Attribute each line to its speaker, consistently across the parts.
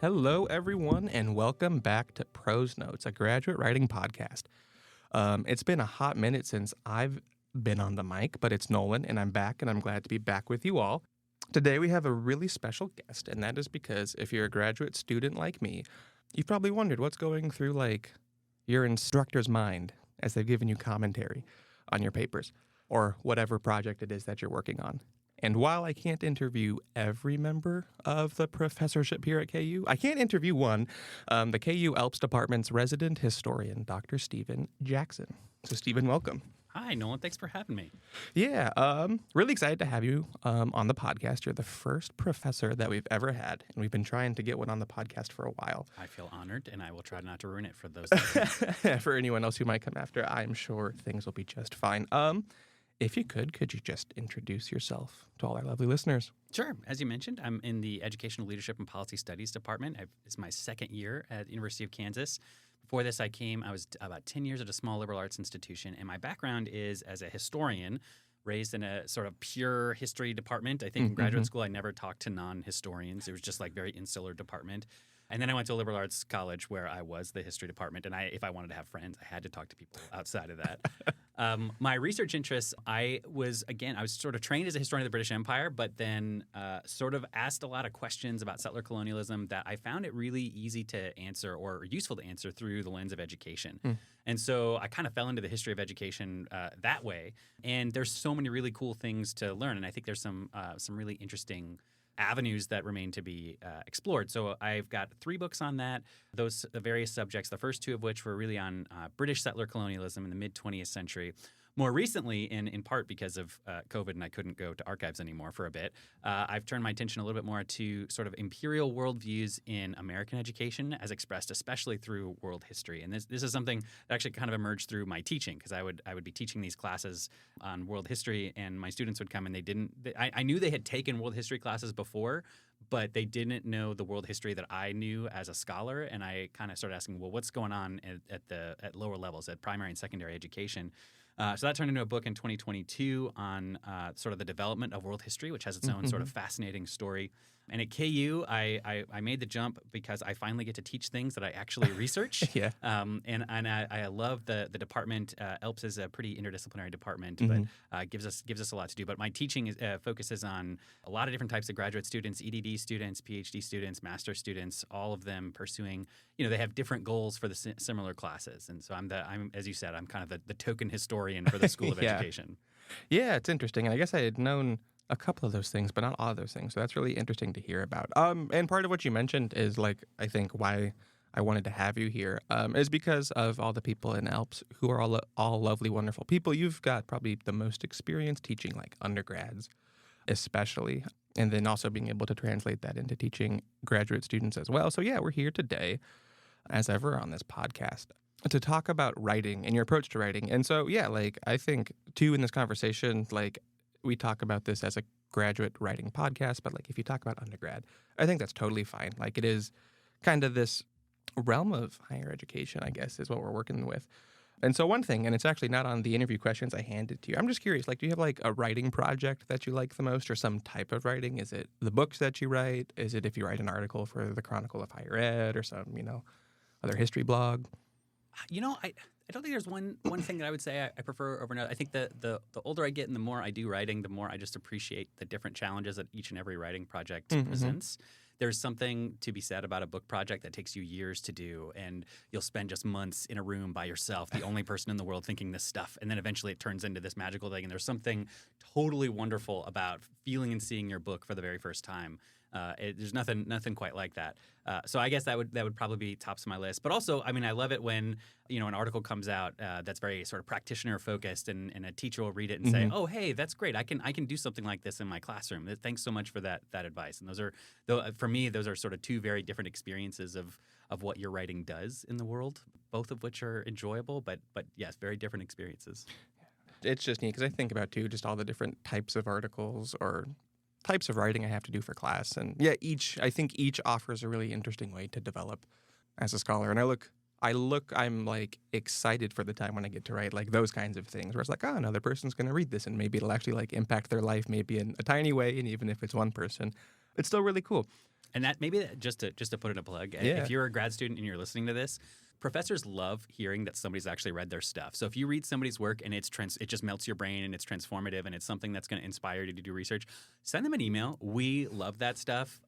Speaker 1: Hello, everyone, and welcome back to Prose Notes, a graduate writing podcast. It's been a hot minute since I've been on the mic, but it's Nolan, and I'm back, and I'm glad to be back with you all. Today, we have a really special guest, and that is because if you're a graduate student like me, you've probably wondered what's going through, your instructor's mind as they've given you commentary on your papers or whatever project it is that you're working on. And while I can't interview every member of the professorship here at KU, I can interview one, the KU Alps Department's resident historian, Dr. Stephen Jackson. So, Stephen, welcome.
Speaker 2: Hi, Nolan. Thanks for having me.
Speaker 1: Yeah, really excited to have you on the podcast. You're the first professor that we've ever had, and we've been trying to get one on the podcast for a while.
Speaker 2: I feel honored, and I will try not to ruin it for those.
Speaker 1: For anyone else who might come after, I'm sure things will be just fine. If you could you just introduce yourself to all our lovely listeners?
Speaker 2: Sure. As you mentioned, I'm in the Educational Leadership and Policy Studies Department. It's my second year at the University of Kansas. Before this, I was about 10 years at a small liberal arts institution, and my background is as a historian, raised in a sort of pure history department. I think in graduate school, I never talked to non-historians. It was just like very insular department. And then I went to a liberal arts college where I was the history department, and if I wanted to have friends, I had to talk to people outside of that. My research interests, I was sort of trained as a historian of the British Empire, but then sort of asked a lot of questions about settler colonialism that I found it really easy to answer or useful to answer through the lens of education. And so I kind of fell into the history of education that way. And there's so many really cool things to learn, and I think there's some really interesting avenues that remain to be explored. So I've got 3 books on that, those various subjects, the first 2 of which were really on British settler colonialism in the mid-20th century. More recently, in part because of COVID and I couldn't go to archives anymore for a bit, I've turned my attention a little bit more to sort of imperial worldviews in American education as expressed especially through world history. And this is something that actually kind of emerged through my teaching, because I would be teaching these classes on world history, and my students would come and I knew they had taken world history classes before, but they didn't know the world history that I knew as a scholar. And I kind of started asking, well, what's going on at lower levels, at primary and secondary education? So that turned into a book in 2022 on sort of the development of world history, which has its own sort of fascinating story. And at KU, I made the jump because I finally get to teach things that I actually research.
Speaker 1: Yeah.
Speaker 2: And I love the department. ELPS is a pretty interdisciplinary department, but gives us a lot to do. But my teaching focuses on a lot of different types of graduate students, EDD students, PhD students, master students, all of them pursuing, they have different goals for the similar classes. And so I'm as you said, I'm kind of the token historian for the School of Education.
Speaker 1: Yeah, it's interesting. And I guess I had known a couple of those things, but not all of those things. So that's really interesting to hear about. And part of what you mentioned is I think why I wanted to have you here is because of all the people in ALPS who are all lovely, wonderful people. You've got probably the most experience teaching undergrads, especially, and then also being able to translate that into teaching graduate students as well. So yeah, we're here today, as ever on this podcast, to talk about writing and your approach to writing. And so, yeah, I think, too, in this conversation, we talk about this as a graduate writing podcast, but if you talk about undergrad, I think that's totally fine. It is kind of this realm of higher education, I guess, is what we're working with. And so one thing, and it's actually not on the interview questions I handed to you, I'm just curious, do you have a writing project that you like the most, or some type of writing? Is it the books that you write? Is it if you write an article for the Chronicle of Higher Ed or some, other history blog?
Speaker 2: I don't think there's one thing that I would say I prefer over another. I think the older I get and the more I do writing, the more I just appreciate the different challenges that each and every writing project presents. There's something to be said about a book project that takes you years to do, and you'll spend just months in a room by yourself, the only person in the world thinking this stuff, and then eventually it turns into this magical thing. And there's something totally wonderful about feeling and seeing your book for the very first time. There's nothing quite like that. So I guess that would probably be tops of my list. But also, I love it when an article comes out that's very sort of practitioner focused, and a teacher will read it and say, "Oh, hey, that's great. I can do something like this in my classroom. Thanks so much for that advice." And for me, those are sort of 2 very different experiences of what your writing does in the world, both of which are enjoyable, but yes, very different experiences.
Speaker 1: It's just neat because I think about, too, just all the different types of articles or types of writing I have to do for class. And yeah, I think each offers a really interesting way to develop as a scholar. And I'm excited for the time when I get to write those kinds of things where it's another person's going to read this and maybe it'll actually impact their life maybe in a tiny way. And even if it's one person, it's still really cool.
Speaker 2: And that maybe just to put in a plug,
Speaker 1: Yeah.
Speaker 2: if you're a grad student and you're listening to this, professors love hearing that somebody's actually read their stuff. So if you read somebody's work and it just melts your brain and it's transformative and it's something that's going to inspire you to do research, send them an email. We love that stuff.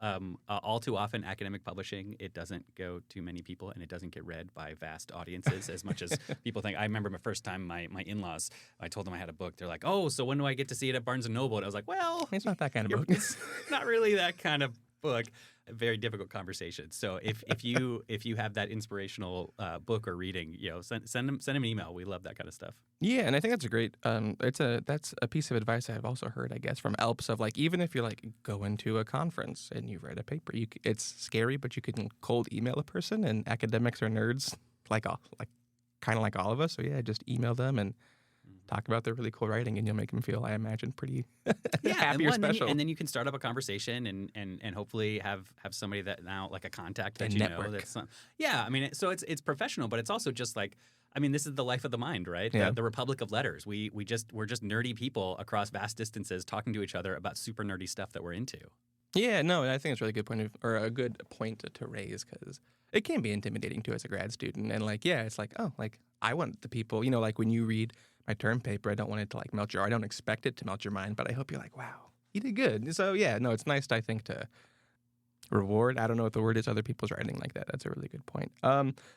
Speaker 2: All too often, academic publishing, it doesn't go to many people and it doesn't get read by vast audiences as much as people think. I remember my first time, my in-laws, I told them I had a book. They're like, "Oh, so when do I get to see it at Barnes & Noble?" And I was like, "Well,
Speaker 1: It's not that kind of book.
Speaker 2: it's not really that kind of book." A very difficult conversation. So if you have that inspirational book or reading, send them an email. We love that kind of stuff.
Speaker 1: Yeah, and I think that's a great. That's a piece of advice I've also heard, I guess, from ALPs of like, even if you're like going to a conference and you've read a paper, it's scary, but you can cold email a person, and academics are nerds, kind of like all of us. So yeah, just email them and talk about their really cool writing, and you'll make them feel, I imagine, pretty happy or special.
Speaker 2: And then you can start up a conversation and hopefully have somebody that now, like a contact that
Speaker 1: A
Speaker 2: you
Speaker 1: network.
Speaker 2: know. I mean, so it's professional, but it's also just like, I mean, this is the life of the mind, right?
Speaker 1: Yeah.
Speaker 2: The Republic of Letters. We're just nerdy people across vast distances talking to each other about super nerdy stuff that we're into.
Speaker 1: Yeah, no, I think it's a really good a good point to raise, because it can be intimidating too as a grad student. And like, yeah, it's like, oh, like I want the people, like when you read my term paper, I don't want it to like melt your, I don't expect it to melt your mind, but I hope you're like, wow, you did good. So yeah, no, it's nice, I think, to reward. I don't know what the word is, other people's writing like that. That's a really good point.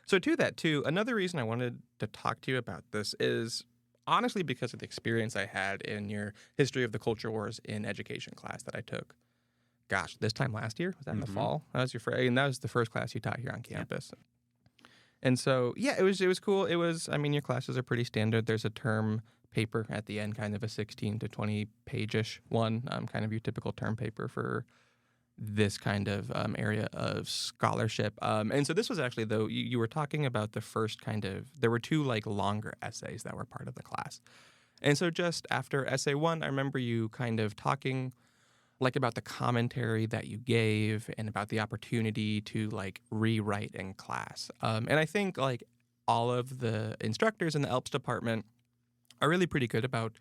Speaker 1: So to that too, another reason I wanted to talk to you about this is honestly because of the experience I had in your History of the Culture Wars in Education class that I took. Gosh, this time last year? Was that in the fall? That was and that was the first class you taught here on campus. And so, yeah, it was cool. It was, I mean, your classes are pretty standard. There's a term paper at the end, kind of a 16 to 20 page-ish one, kind of your typical term paper for this kind of area of scholarship. And so this was actually, though, you were talking about the first there were two like longer essays that were part of the class. And so just after essay one, I remember you kind of talking like about the commentary that you gave and about the opportunity to like rewrite in class. And I think like all of the instructors in the ALPS department are really pretty good about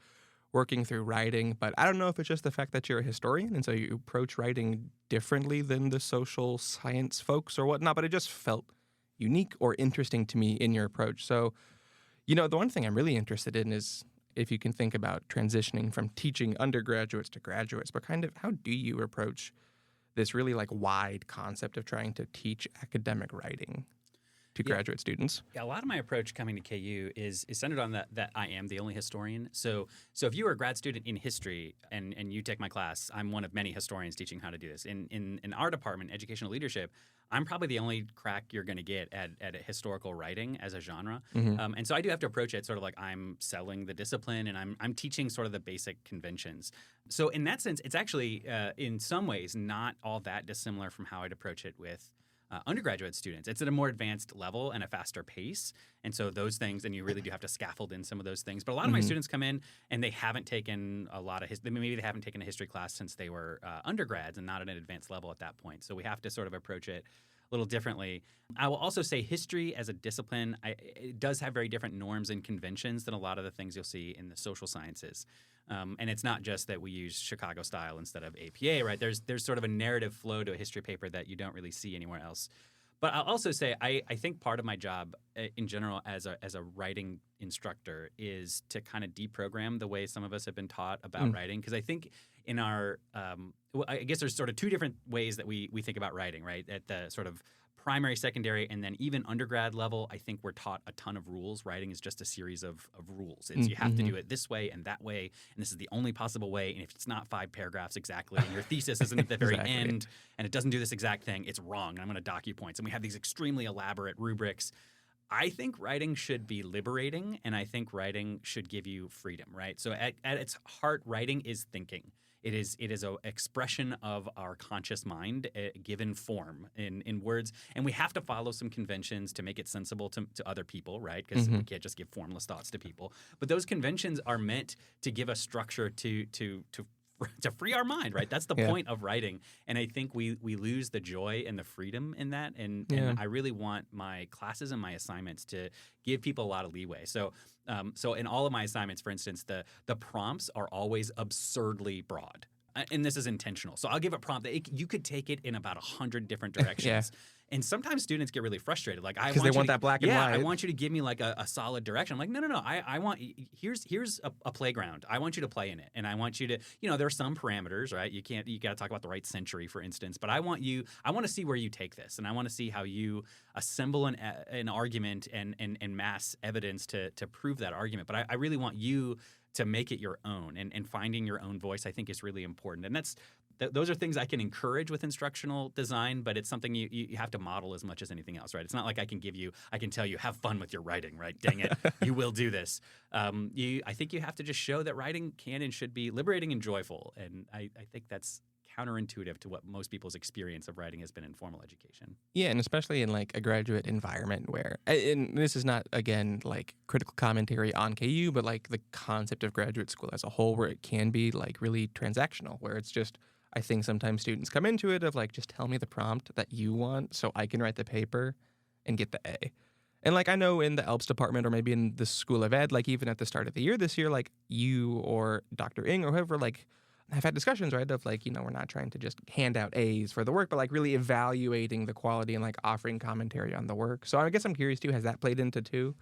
Speaker 1: working through writing, but I don't know if it's just the fact that you're a historian and so you approach writing differently than the social science folks or whatnot, but it just felt unique or interesting to me in your approach. So, the one thing I'm really interested in is if you can think about transitioning from teaching undergraduates to graduates, but kind of how do you approach this really like wide concept of trying to teach academic writing to graduate students?
Speaker 2: Yeah, a lot of my approach coming to KU is centered on that I am the only historian. So if you are a grad student in history and you take my class, I'm one of many historians teaching how to do this. In our department, educational leadership, I'm probably the only crack you're going to get at historical writing as a genre. And so I do have to approach it sort of like I'm selling the discipline and I'm teaching sort of the basic conventions. So in that sense, it's actually in some ways not all that dissimilar from how I'd approach it with undergraduate students. It's at a more advanced level and a faster pace. And so those things, and you really do have to scaffold in some of those things. But a lot of my students come in and they haven't taken a lot of maybe they haven't taken a history class since they were undergrads and not at an advanced level at that point. So we have to sort of approach it a little differently. I will also say history as a discipline, it does have very different norms and conventions than a lot of the things you'll see in the social sciences. And it's not just that we use Chicago style instead of APA, right? There's sort of a narrative flow to a history paper that you don't really see anywhere else. But I'll also say I think part of my job in general as a writing instructor is to kind of deprogram the way some of us have been taught about writing. Because I think in our I guess there's sort of two different ways that we think about writing, right? At the sort of primary, secondary, and then even undergrad level, I think we're taught a ton of rules. Writing is just a series of rules. It's you have to do it this way and that way, and this is the only possible way. And if it's not 5 paragraphs exactly, and your thesis isn't at the very end, and it doesn't do this exact thing, it's wrong, and I'm going to dock you points. And we have these extremely elaborate rubrics. I think writing should be liberating, and I think writing should give you freedom, right? So at its heart, writing is thinking. It is an expression of our conscious mind given form in words. And we have to follow some conventions to make it sensible to other people, right? Because we can't just give formless thoughts to people. But those conventions are meant to give us structure to free our mind, right? That's the point of writing. And I think we lose the joy and the freedom in that. And I really want my classes and my assignments to give people a lot of leeway. So in all of my assignments, for instance, the prompts are always absurdly broad. and this is intentional. So I'll give a prompt that you could take it in about 100 different
Speaker 1: Yeah.
Speaker 2: directions. And sometimes students get really frustrated. Like, I
Speaker 1: 'Cause they
Speaker 2: want you
Speaker 1: want
Speaker 2: to,
Speaker 1: that black and
Speaker 2: yeah,
Speaker 1: white.
Speaker 2: I want you to give me like a solid direction. I'm like, no. I want here's a playground. I want you to play in it, and I want you to, there are some parameters, right? You got to talk about the right century, for instance. But I want to see where you take this, and I want to see how you assemble an argument and mass evidence to prove that argument. But I really want you to make it your own, and finding your own voice, I think, is really important. And those are things I can encourage with instructional design, but it's something you have to model as much as anything else, right? It's not like I can tell you, have fun with your writing, right? Dang it, you will do this. I think you have to just show that writing can and should be liberating and joyful, and I think that's counterintuitive to what most people's experience of writing has been in formal education.
Speaker 1: Yeah, and especially in like a graduate environment where, and this is not again like critical commentary on KU, but like the concept of graduate school as a whole, where it can be like really transactional, where it's just, I think sometimes students come into it of like, just tell me the prompt that you want so I can write the paper and get the A. And like, I know in the ELPS department or maybe in the School of Ed, like even at the start of the year this year, like you or Dr. Ing or whoever, like have had discussions, right, of like, we're not trying to just hand out A's for the work, but like really evaluating the quality and like offering commentary on the work. So I guess I'm curious too, has that played into too?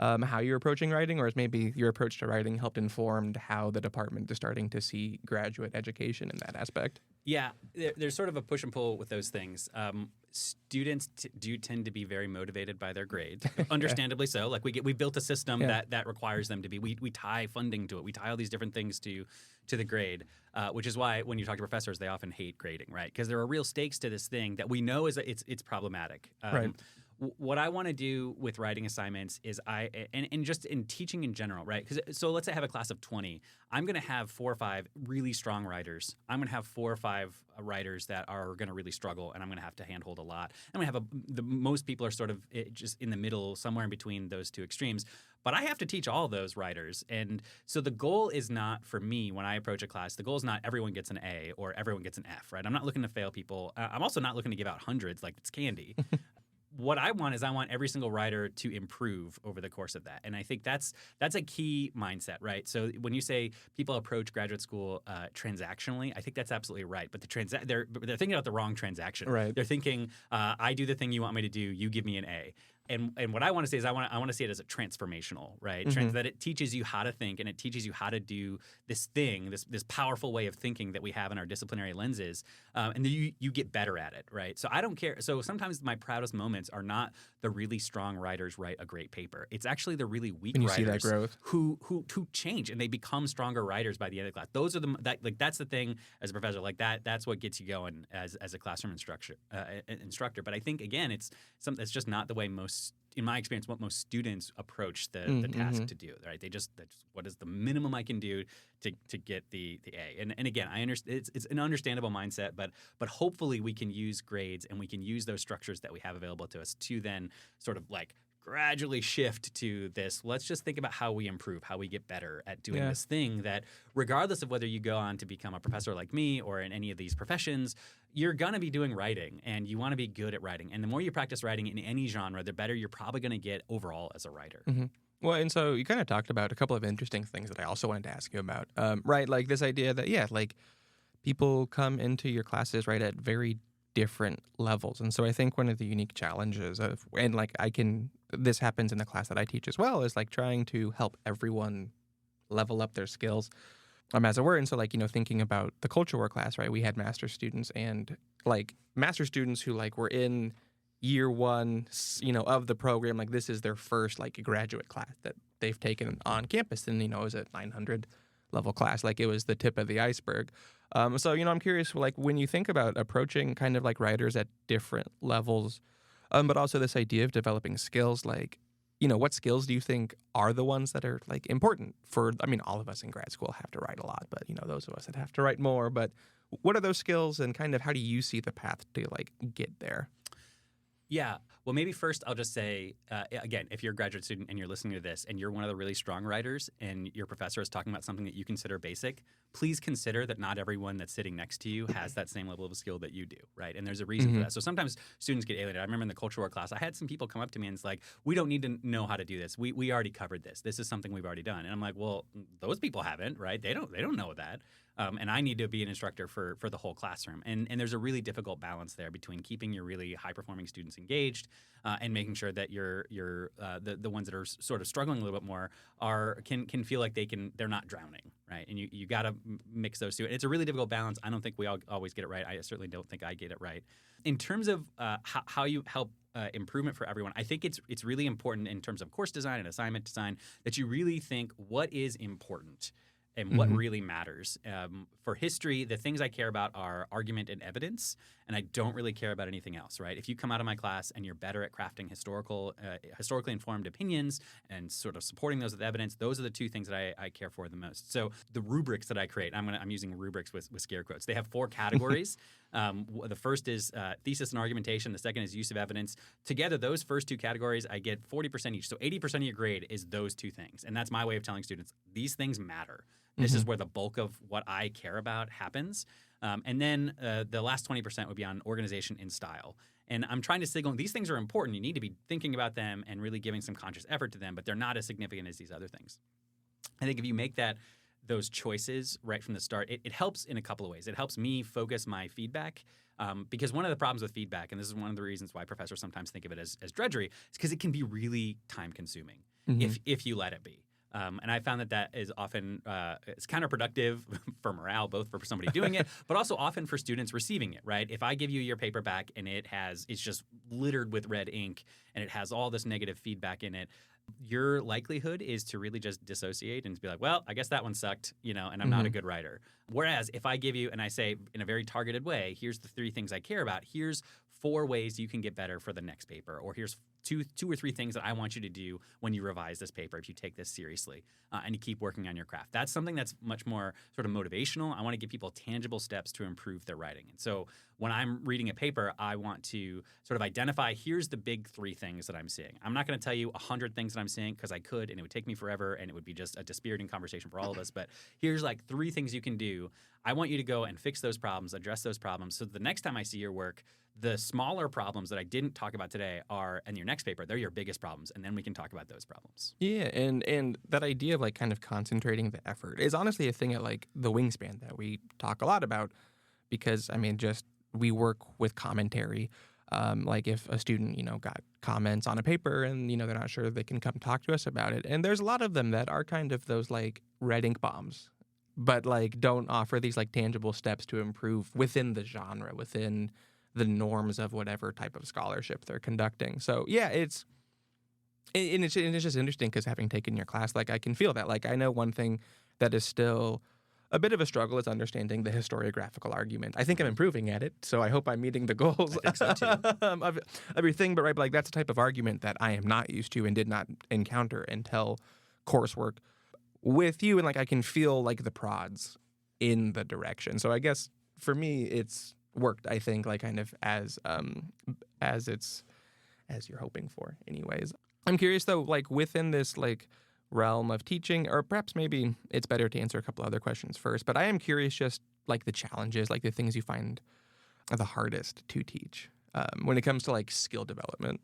Speaker 1: How you're approaching writing, or has maybe your approach to writing helped informed how the department is starting to see graduate education in that aspect?
Speaker 2: Yeah, there's sort of a push and pull with those things. Students do tend to be very motivated by their grades, understandably so. Like we built a system that requires them to be. We tie funding to it. We tie all these different things to the grade, which is why when you talk to professors, they often hate grading, right? Because there are real stakes to this thing that we know it's problematic.
Speaker 1: Right.
Speaker 2: What I want to do with writing assignments is and just in teaching in general, right? So let's say I have a class of 20. I'm going to have 4 or 5 really strong writers. I'm going to have 4 or 5 writers that are going to really struggle, and I'm going to have to handhold a lot. I'm going to have the most people are sort of just in the middle, somewhere in between those two extremes. But I have to teach all those writers. And so the goal is not, for me, when I approach a class, the goal is not everyone gets an A or everyone gets an F, right? I'm not looking to fail people. I'm also not looking to give out hundreds like it's candy. What I want is every single writer to improve over the course of that. And I think that's a key mindset, right? So when you say people approach graduate school transactionally, I think that's absolutely right. But they're thinking about the wrong transaction.
Speaker 1: Right.
Speaker 2: They're thinking, I do the thing you want me to do, you give me an A. And what I want to say is I want to see it as a transformational, right?
Speaker 1: Mm-hmm.
Speaker 2: That it teaches you how to think, and it teaches you how to do this thing, this powerful way of thinking that we have in our disciplinary lenses, and then you get better at it, right? So I don't care. So sometimes my proudest moments are not the really strong writers write a great paper. It's actually the really weak
Speaker 1: When you
Speaker 2: writers
Speaker 1: see that growth.
Speaker 2: who change and they become stronger writers by the end of the class. Those are that's the thing as a professor, like that's what gets you going as a classroom instructor. But I think again, it's something that's just not the way in my experience, what most students approach the task to do, right? That's what is the minimum I can do to get the A. And again, I understand it's an understandable mindset, but hopefully we can use grades and we can use those structures that we have available to us to then sort of like gradually shift to this. Let's just think about how we improve, how we get better at doing this thing that regardless of whether you go on to become a professor like me or in any of these professions, you're going to be doing writing and you want to be good at writing. And the more you practice writing in any genre, the better you're probably going to get overall as a writer.
Speaker 1: Mm-hmm. Well, and so you kind of talked about a couple of interesting things that I also wanted to ask you about, right? Like this idea that, like people come into your classes, right, at very different levels. And so I think one of the unique challenges and like this happens in the class that I teach as well, is like trying to help everyone level up their skills, as it were. And so like, thinking about the culture war class, right, we had master's students and like master's students who like were in year one, of the program, like this is their first like graduate class that they've taken on campus. And, it was a 900 level class. Like it was the tip of the iceberg. So, I'm curious, like when you think about approaching kind of like writers at different levels, but also this idea of developing skills, like, what skills do you think are the ones that are like important for, all of us in grad school have to write a lot, but, those of us that have to write more, but what are those skills and kind of how do you see the path to like get there?
Speaker 2: Yeah. Well, maybe first I'll just say, again, if you're a graduate student and you're listening to this and you're one of the really strong writers and your professor is talking about something that you consider basic, please consider that not everyone that's sitting next to you has that same level of skill that you do, right? And there's a reason for that. So sometimes students get alienated. I remember in the culture war class, I had some people come up to me and it's like, we don't need to know how to do this. We already covered this. This is something we've already done. And I'm like, well, those people haven't, right? They don't know that. and I need to be an instructor for the whole classroom. And there's a really difficult balance there between keeping your really high performing students engaged and making sure that the ones that are sort of struggling a little bit more can feel like they're not drowning, right? And you got to mix those two. And it's a really difficult balance. I don't think we all always get it right. I certainly don't think I get it right. In terms of how you help improvement for everyone, I think it's really important in terms of course design and assignment design that you really think what is important and what really matters. For history, the things I care about are argument and evidence, and I don't really care about anything else, right? If you come out of my class and you're better at crafting historically informed opinions and sort of supporting those with evidence, those are the two things that I care for the most. So the rubrics that I create, I'm using rubrics with scare quotes. They have 4 categories. The first is thesis and argumentation. The second is use of evidence. Together, those first 2 categories, I get 40% each. So 80% of your grade is those 2 things. And that's my way of telling students, these things matter. This is where the bulk of what I care about happens. And then the last 20% would be on organization and style. And I'm trying to signal these things are important. You need to be thinking about them and really giving some conscious effort to them, but they're not as significant as these other things. I think if you make those choices right from the start, it helps in a couple of ways. It helps me focus my feedback because one of the problems with feedback, and this is one of the reasons why professors sometimes think of it as drudgery, is because it can be really time-consuming if you let it be. And I found that is often it's counterproductive for morale, both for somebody doing it, but also often for students receiving it, right? If I give you your paper back and it's just littered with red ink and it has all this negative feedback in it, your likelihood is to really just dissociate and to be like, well, I guess that one sucked, and I'm not a good writer. Whereas if I give you and I say in a very targeted way, here's the 3 things I care about, here's 4 ways you can get better for the next paper, or here's two or three things that I want you to do when you revise this paper if you take this seriously and you keep working on your craft. That's something that's much more sort of motivational. I want to give people tangible steps to improve their writing. And so when I'm reading a paper, I want to sort of identify, here's the big 3 things that I'm seeing. I'm not going to tell you 100 things that I'm seeing because I could, and it would take me forever, and it would be just a dispiriting conversation for all of us. But here's like 3 things you can do. I want you to go and fix those problems, address those problems, so the next time I see your work, the smaller problems that I didn't talk about today are in your next paper. They're your biggest problems, and then we can talk about those problems.
Speaker 1: Yeah, and that idea of like kind of concentrating the effort is honestly a thing at like the Wingspan that we talk a lot about because, I mean, just we work with commentary. Like if a student, got comments on a paper and, they're not sure they can come talk to us about it. And there's a lot of them that are kind of those like red ink bombs, but like don't offer these like tangible steps to improve within the genre, within the norms of whatever type of scholarship they're conducting. So yeah, it's just interesting because having taken your class, like I can feel that. Like I know one thing that is still a bit of a struggle is understanding the historiographical argument. I think I'm improving at it, so I hope I'm meeting the goals
Speaker 2: I think so too.
Speaker 1: of everything. But like that's a type of argument that I am not used to and did not encounter until coursework with you, and like I can feel like the prods in the direction. So I guess for me, it's worked, I think, like kind of as you're hoping for anyways. I'm curious though, like within this like realm of teaching, or perhaps maybe it's better to answer a couple other questions first, but I am curious just like the challenges, like the things you find are the hardest to teach when it comes to like skill development.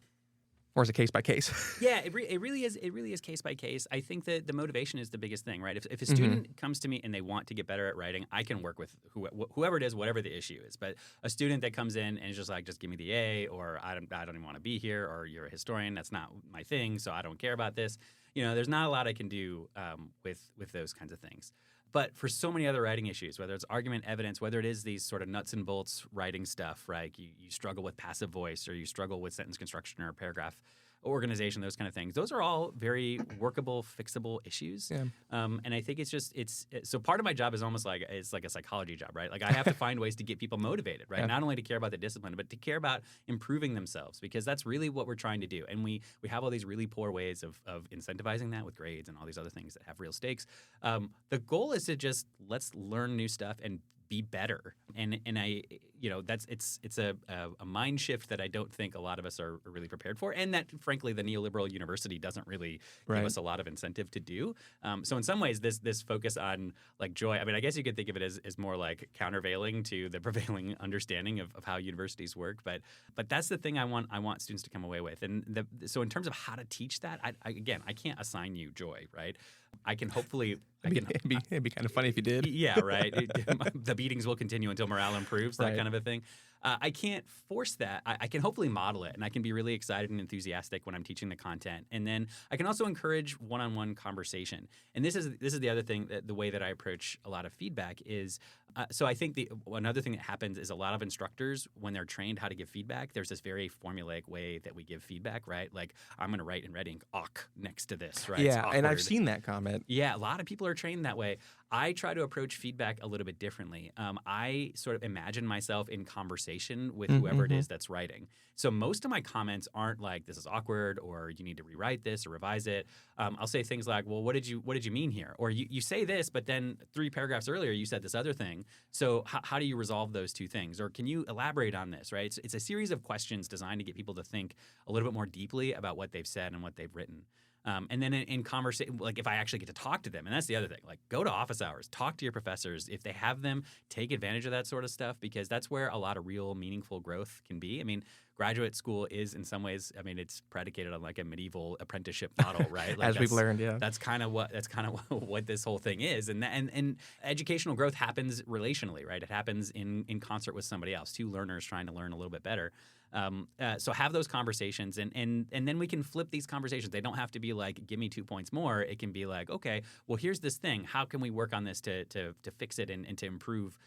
Speaker 1: Or is it case by case?
Speaker 2: Yeah, it really is. It really is case by case. I think that the motivation is the biggest thing, right? If a student comes to me and they want to get better at writing, I can work with whoever it is, whatever the issue is. But a student that comes in and is just like, just give me the A, or I don't even want to be here, or you're a historian, that's not my thing, so I don't care about this. There's not a lot I can do with those kinds of things. But for so many other writing issues, whether it's argument, evidence, whether it is these sort of nuts and bolts writing stuff, right? You struggle with passive voice, or you struggle with sentence construction or paragraph organization, those kind of things. Those are all very workable, fixable issues.
Speaker 1: Yeah.
Speaker 2: And I think so part of my job is almost like, it's like a psychology job, right? Like I have to find ways to get people motivated, right?
Speaker 1: Yeah.
Speaker 2: Not only to care about the discipline, but to care about improving themselves, because that's really what we're trying to do. And we have all these really poor ways of incentivizing that with grades and all these other things that have real stakes. The goal is to just let's learn new stuff and be better. And I, it's a mind shift that I don't think a lot of us are really prepared for, and that frankly the neoliberal university doesn't really give
Speaker 1: Right.
Speaker 2: us a lot of incentive to do. So in some ways, this focus on like joy, I mean, I guess you could think of it as more like countervailing to the prevailing understanding of how universities work. But that's the thing I want students to come away with. And so in terms of how to teach that, I can't assign you joy, right? I can hopefully.
Speaker 1: It'd be kind of funny if you did.
Speaker 2: Yeah, right. The beatings will continue until morale improves, that
Speaker 1: Right.
Speaker 2: kind of a thing. I can't force that. I can hopefully model it, and I can be really excited and enthusiastic when I'm teaching the content. And then I can also encourage one-on-one conversation. And this is the other thing, that the way that I approach a lot of feedback is. So I think another thing that happens is a lot of instructors, when they're trained how to give feedback, there's this very formulaic way that we give feedback, right? Like, I'm going to write in red ink "awk" next to this, right?
Speaker 1: Yeah,
Speaker 2: It's
Speaker 1: and I've
Speaker 2: awkward.
Speaker 1: seen that comment.
Speaker 2: Yeah, a lot of people are trained that way. I try to approach feedback a little bit differently. I sort of imagine myself in conversation with whoever it is that's writing. So most of my comments aren't like, "This is awkward," or "You need to rewrite this or revise it." I'll say things like, "Well, what did you mean here?" Or you say this, but then 3 paragraphs earlier you said this other thing. So how do you resolve those two things? Or can you elaborate on this? Right? It's a series of questions designed to get people to think a little bit more deeply about what they've said and what they've written. And then in conversation, like if I actually get to talk to them, and that's the other thing, like go to office hours, talk to your professors. If they have them, take advantage of that sort of stuff, because that's where a lot of real meaningful growth can be. I mean, graduate school is in some ways, I mean, it's predicated on like a medieval apprenticeship model, right? Like
Speaker 1: As we've learned, yeah.
Speaker 2: That's kind of what this whole thing is. And educational growth happens relationally, right? It happens in concert with somebody else, two learners trying to learn a little bit better. So have those conversations, and then we can flip these conversations. They don't have to be like, "Give me 2 points more." It can be like, "Okay, well, here's this thing. How can we work on this to fix it and to improve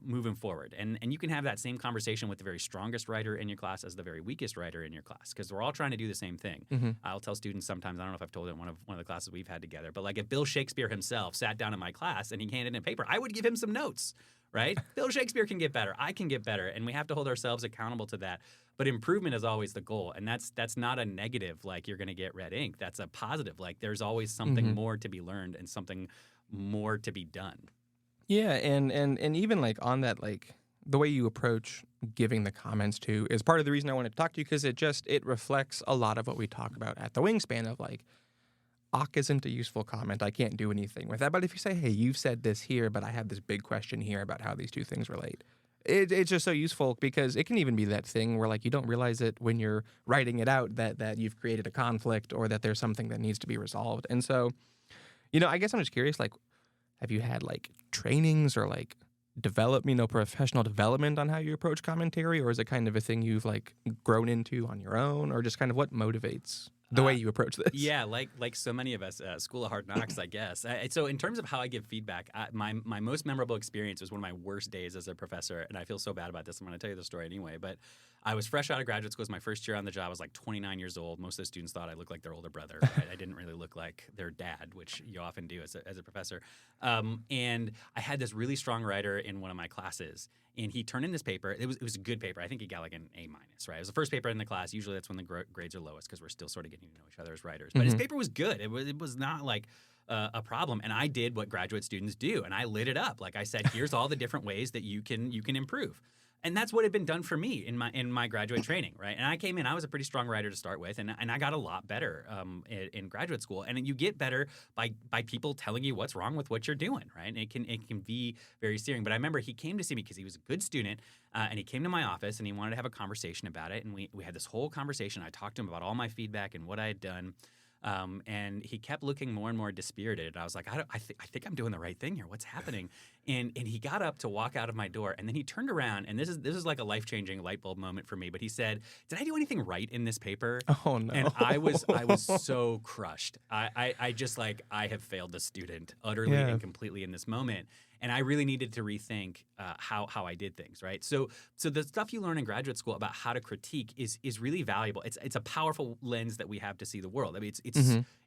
Speaker 2: moving forward?" And you can have that same conversation with the very strongest writer in your class as the very weakest writer in your class, because we're all trying to do the same thing. I'll tell students sometimes, I don't know if I've told it in one of the classes we've had together, but like if Bill Shakespeare himself sat down in my class and he handed in a paper, I would give him some notes. Right? Bill Shakespeare can get better. I can get better. And we have to hold ourselves accountable to that. But improvement is always the goal. And that's not a negative, like you're going to get red ink. That's a positive. Like there's always something more to be learned and something more to be done.
Speaker 1: Yeah, and even like on that, like the way you approach giving the comments too is part of the reason I wanted to talk to you, because it reflects a lot of what we talk about at the Wingspan of like, "Awk isn't a useful comment. I can't do anything with that." But if you say, "Hey, you've said this here, but I have this big question here about how these two things relate," it's just so useful, because it can even be that thing where like you don't realize it when you're writing it out that you've created a conflict or that there's something that needs to be resolved. And so, I guess I'm just curious, like, have you had like trainings or like professional development on how you approach commentary, or is it kind of a thing you've like grown into on your own, or just kind of what motivates the way you approach this?
Speaker 2: Yeah, like so many of us, School of Hard Knocks, I guess. So in terms of how I give feedback, my most memorable experience was one of my worst days as a professor, and I feel so bad about this. I'm going to tell you the story anyway, but I was fresh out of graduate school. It was my first year on the job. I was like 29 years old. Most of the students thought I looked like their older brother. Right? I didn't really look like their dad, which you often do as a professor. And I had this really strong writer in one of my classes, and he turned in this paper. It was a good paper. I think he got like an A-, right? It was the first paper in the class. Usually that's when the grades are lowest, because we're still sort of getting to know each other as writers. But his paper was good. It was not like a problem. And I did what graduate students do, and I lit it up. Like I said, here's all the different ways that you can improve. And that's what had been done for me in my graduate training, right? And I came in, I was a pretty strong writer to start with, and I got a lot better in graduate school. And you get better by people telling you what's wrong with what you're doing, right? And it can be very steering. But I remember he came to see me because he was a good student, and he came to my office and he wanted to have a conversation about it. And we had this whole conversation. I talked to him about all my feedback and what I had done. And he kept looking more and more dispirited. I was like, I think I'm doing the right thing here. What's happening? And he got up to walk out of my door, and then he turned around, and this is like a life-changing light bulb moment for me. But he said, "Did I do anything right in this paper?"
Speaker 1: Oh no!
Speaker 2: And I was so crushed. I just like, I have failed the student utterly and completely in this moment. And I really needed to rethink how I did things, right? So the stuff you learn in graduate school about how to critique is really valuable. It's a powerful lens that we have to see the world. I mean,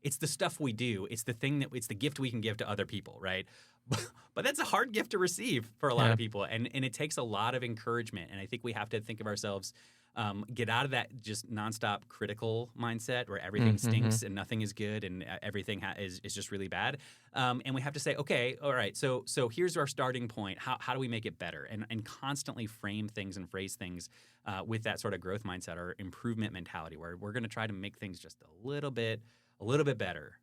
Speaker 2: it's the stuff we do. It's the gift we can give to other people, right? But that's a hard gift to receive for a lot of people, and it takes a lot of encouragement. And I think we have to think of ourselves Get out of that just nonstop critical mindset where everything
Speaker 1: Mm-hmm.
Speaker 2: stinks and nothing is good and everything is just really bad. And we have to say, okay, all right, so here's our starting point. How do we make it better? And constantly frame things and phrase things with that sort of growth mindset or improvement mentality, where we're going to try to make things just a little bit better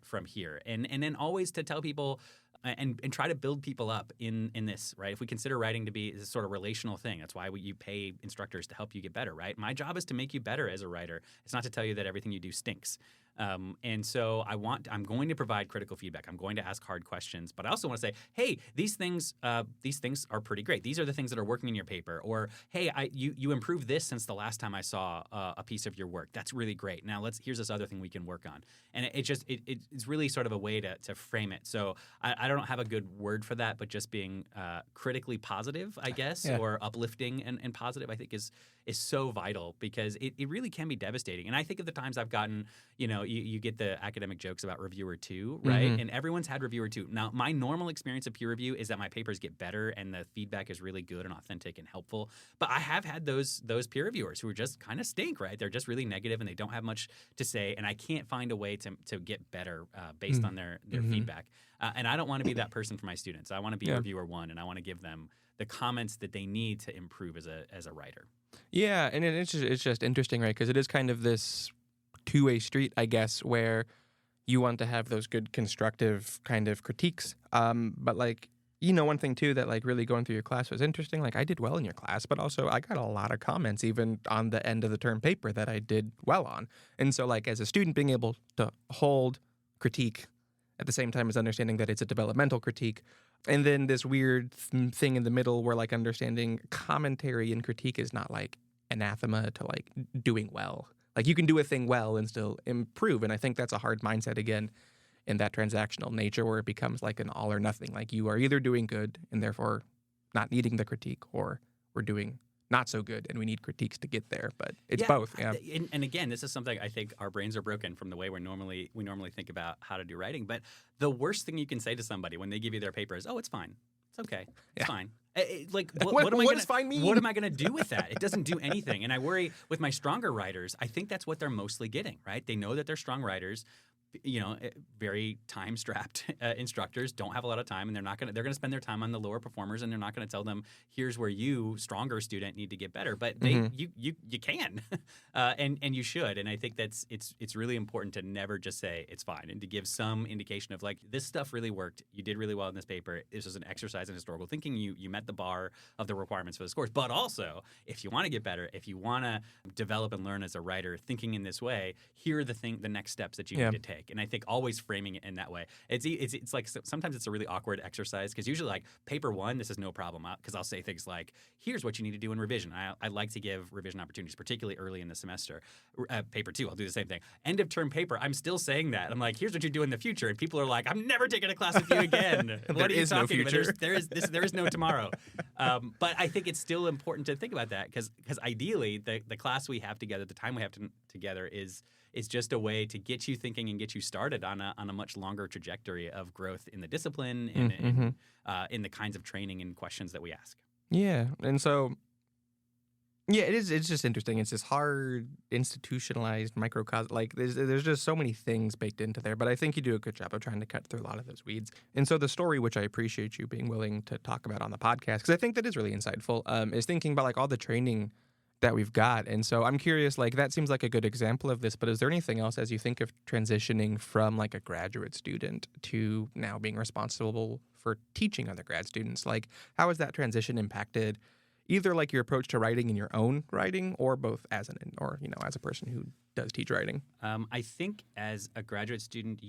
Speaker 2: from here. And then always to tell people and try to build people up in this, right? If we consider writing to be this sort of relational thing, that's why you pay instructors to help you get better, right? My job is to make you better as a writer. It's not to tell you that everything you do stinks. And so I'm going to provide critical feedback. I'm going to ask hard questions, but I also want to say, hey, these things are pretty great. These are the things that are working in your paper. Or, hey, you improved this since the last time I saw a piece of your work. That's really great. Now here's this other thing we can work on. And it's really sort of a way to frame it. So I don't have a good word for that, but just being critically positive, I guess,
Speaker 1: Yeah.
Speaker 2: or uplifting and positive, I think is so vital, because it really can be devastating. And I think of the times I've gotten, you get the academic jokes about reviewer 2, right?
Speaker 1: Mm-hmm.
Speaker 2: And everyone's had reviewer 2. Now, my normal experience of peer review is that my papers get better and the feedback is really good and authentic and helpful. But I have had those peer reviewers who are just kind of stink, right? They're just really negative and they don't have much to say. And I can't find a way to get better based on their
Speaker 1: Mm-hmm.
Speaker 2: feedback. And I don't want to be that person for my students. I want to be
Speaker 1: Yeah.
Speaker 2: reviewer 1, and I want to give them the comments that they need to improve as a writer.
Speaker 1: Yeah, and it's just interesting, right? Because it is kind of this two-way street, I guess, where you want to have those good constructive kind of critiques. But like, one thing too that like really going through your class was interesting. Like I did well in your class, but also I got a lot of comments even on the end of the term paper that I did well on. And so like as a student being able to hold critique at the same time as understanding that it's a developmental critique. And then this weird thing in the middle where like understanding commentary and critique is not like anathema to like doing well. Like you can do a thing well and still improve. And I think that's a hard mindset again in that transactional nature where it becomes like an all or nothing. Like you are either doing good and therefore not needing the critique, or we're doing not so good and we need critiques to get there. But it's both. Yeah.
Speaker 2: And again, this is something I think our brains are broken from the way we normally think about how to do writing. But the worst thing you can say to somebody when they give you their paper is, "Oh, it's fine. It's okay. It's fine." Like, what
Speaker 1: does fine mean?
Speaker 2: What am I going to do with that? It doesn't do anything. And I worry with my stronger writers, I think that's what they're mostly getting, right? They know that they're strong writers. Very time-strapped instructors don't have a lot of time, and they're going to spend their time on the lower performers, and they're not going to tell them, here's where you, stronger student, need to get better. But you can, and you should. And I think it's really important to never just say it's fine, and to give some indication of like, this stuff really worked. You did really well in this paper. This was an exercise in historical thinking. You met the bar of the requirements for the scores. But also, if you want to get better, if you want to develop and learn as a writer, thinking in this way, here are the next steps that you need to take. And I think always framing it in that way. It's like sometimes it's a really awkward exercise, because usually like paper 1, this is no problem, because I'll say things like, here's what you need to do in revision. I like to give revision opportunities, particularly early in the semester. Paper 2, I'll do the same thing. End of term paper, I'm still saying that. I'm like, here's what you do in the future. And people are like, I'm never taking a class with you again. What are you talking about? There is no tomorrow. But I think it's still important to think about that, because ideally the class we have together, the time we have together is just a way to get you thinking and get you started on a much longer trajectory of growth in the discipline and in the kinds of training and questions that we ask.
Speaker 1: Yeah. And so, yeah, it's just interesting. It's this hard institutionalized microcosm. Like there's just so many things baked into there, but I think you do a good job of trying to cut through a lot of those weeds. And so the story, which I appreciate you being willing to talk about on the podcast, because I think that is really insightful, is thinking about like all the training that we've got. And so I'm curious, like that seems like a good example of this, but is there anything else as you think of transitioning from like a graduate student to now being responsible for teaching other grad students? Like how has that transition impacted either like your approach to writing in your own writing, or both as as a person who does teach writing?
Speaker 2: I think as a graduate student,